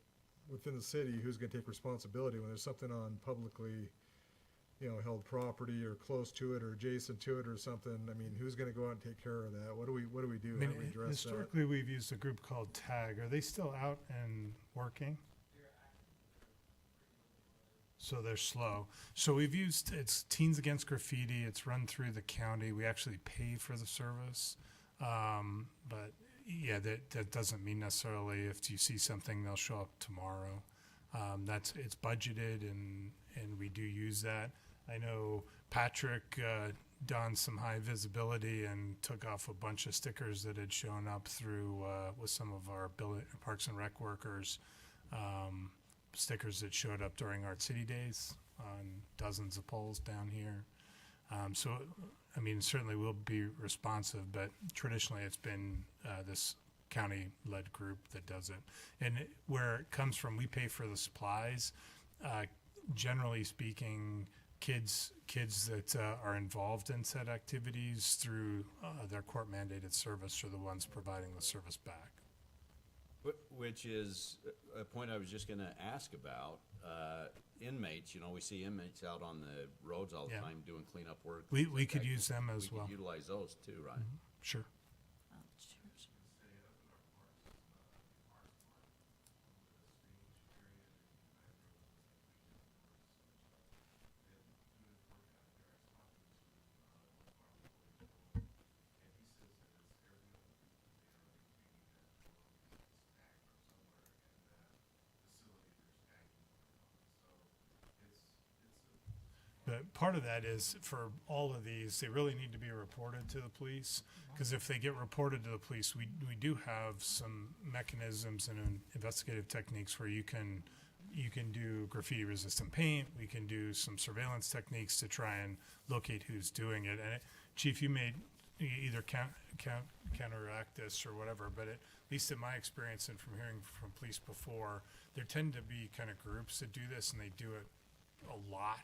within the city who's going to take responsibility when there's something on publicly, you know, held property or close to it or adjacent to it or something? I mean, who's going to go out and take care of that? What do we do? I How mean, do we address that? historically, we've used a group called TAG. Are they still out and working? So they're slow. So we've used, it's Teens Against Graffiti. It's run through the county. We actually pay for the service. But yeah, that doesn't mean necessarily if you see something, they'll show up tomorrow. It's budgeted and we do use that. I know Patrick donned some high visibility and took off a bunch of stickers that had shown up through with some of our Parks and Rec workers. Stickers that showed up during Art City Days on dozens of poles down here. So, I mean, certainly we'll be responsive, but traditionally it's been this county-led group that does it. And where it comes from, we pay for the supplies. generally speaking, kids that are involved in said activities through their court mandated service are the ones providing the service back. Which is a point I was just going to ask about. Inmates, we see inmates out on the roads all the Yeah. time doing cleanup work. We could use them as We well. could utilize those too, right? Sure. But part of that is for all of these, they really need to be reported to the police. Because if they get reported to the police, we do have some mechanisms and investigative techniques where you can do graffiti resistant paint. We can do some surveillance techniques to try and locate who's doing it. And Chief, you may either counteract this or whatever, but at least in my experience and from hearing from police before, there tend to be kind of groups that do this, and they do it a lot.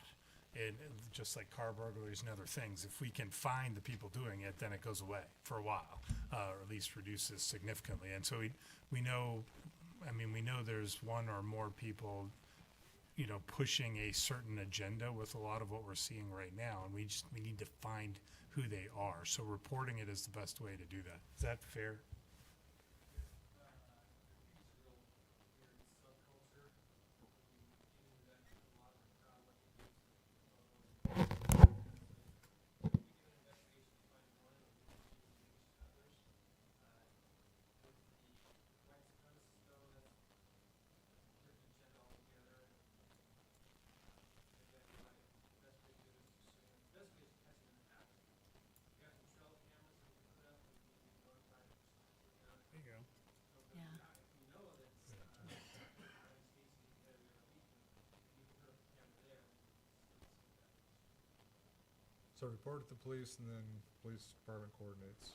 And just like car burglaries and other things, if we can find the people doing it, then it goes away for a while, or at least reduces significantly. And so we know there's one or more people, pushing a certain agenda with a lot of what we're seeing right now, and we need to find who they are. So reporting it is the best way to do that. Is that fair? There you go. Yeah. So report it to the police, and then police department coordinates.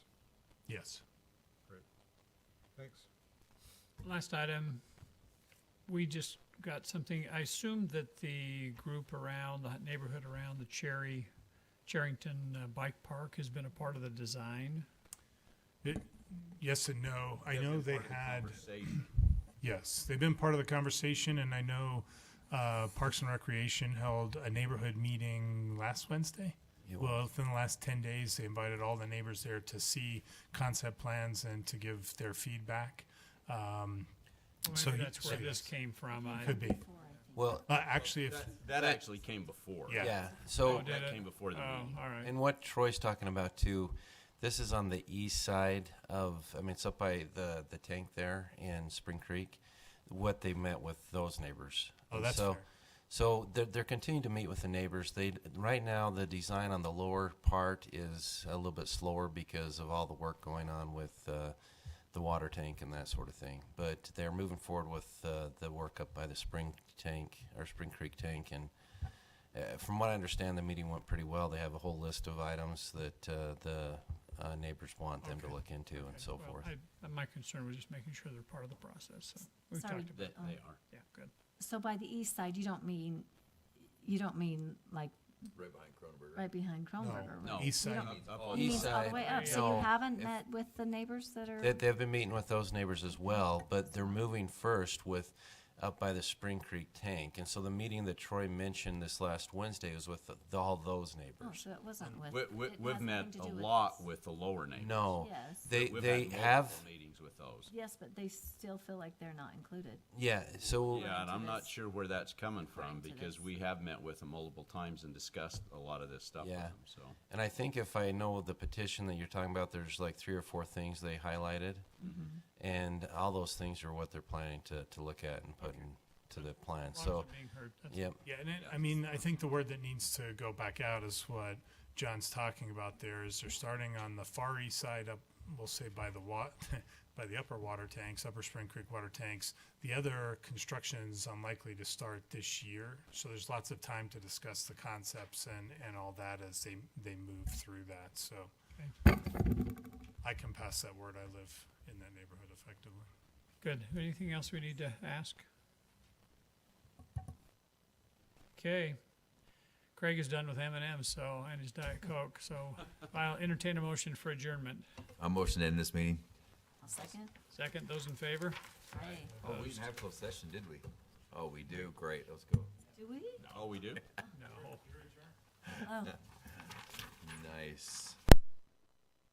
Yes. Great. Thanks. Last item, we just got something. I assume that the group around, the neighborhood around the Charrington Bike Park has been a part of the design. Yes and no. I know they had. Conversation. Yes, they've been part of the conversation, and I know Parks and Recreation held a neighborhood meeting last Wednesday. Well, within the last 10 days, they invited all the neighbors there to see concept plans and to give their feedback. So that's where this came from. Could be. Well, Actually, if That actually came before. Yeah. yeah. So, did That it? came before the meeting. All right. and what Troy's talking about too, this is on the east side of, it's up by the tank there in Spring Creek. What they met with those neighbors. Oh, And that's so, fair. So they're continuing to meet with the neighbors. Right now the design on the lower part is a little bit slower because of all the work going on with the water tank and that sort of thing. But they're moving forward with the work up by the Spring Creek tank. And from what I understand, the meeting went pretty well. They have a whole list of items that the neighbors want them to look into and so Well, forth. my concern was just making sure they're part of the process. So we've Sorry. talked about. They are. Yeah, good. So by the east side, you don't mean like Right behind Cronenberger. right behind Kronberger? No. East You side. don't- Up You on mean East all the side. way up, so No, you haven't if- met with the neighbors that are? They've been meeting with those neighbors as well, but they're moving first with up by the Spring Creek tank. And so the meeting that Troy mentioned this last Wednesday was with all those Oh, neighbors. so it wasn't with. We've it met has nothing a to do with lot this. with the lower neighbors. No, Yes. they We've they had have multiple meetings with those. Yes, but they still feel like they're not included. yeah. So Yeah, and I'm not this. sure where that's coming from According to because this. we have met with them multiple times and discussed a lot of this stuff with Yeah. them. So and I think if I know the petition that you're talking about, there's like 3 or 4 things they highlighted, and all those things are what they're planning to look at and put into the plan. As long So as they're being heard, that's yep. Yeah, and I think the word that needs to go back out is what John's talking about there, is they're starting on the far east side up, we'll say by the by the upper water tanks, Upper Spring Creek water tanks. The other construction is unlikely to start this year, so there's lots of time to discuss the concepts and all that as they move through that. So I can pass that word. I live in that neighborhood effectively. good. Anything else we need to ask? Okay. Craig is done with M&M's, so, and his Diet Coke, so I'll entertain a motion for adjournment. I'm motion to end this meeting. I'll second. Second, those in favor? Aye. Oh, we didn't have closed session, did we? Oh, we do. Great. Let's go. Do we? Oh, we do? No. Oh. Nice.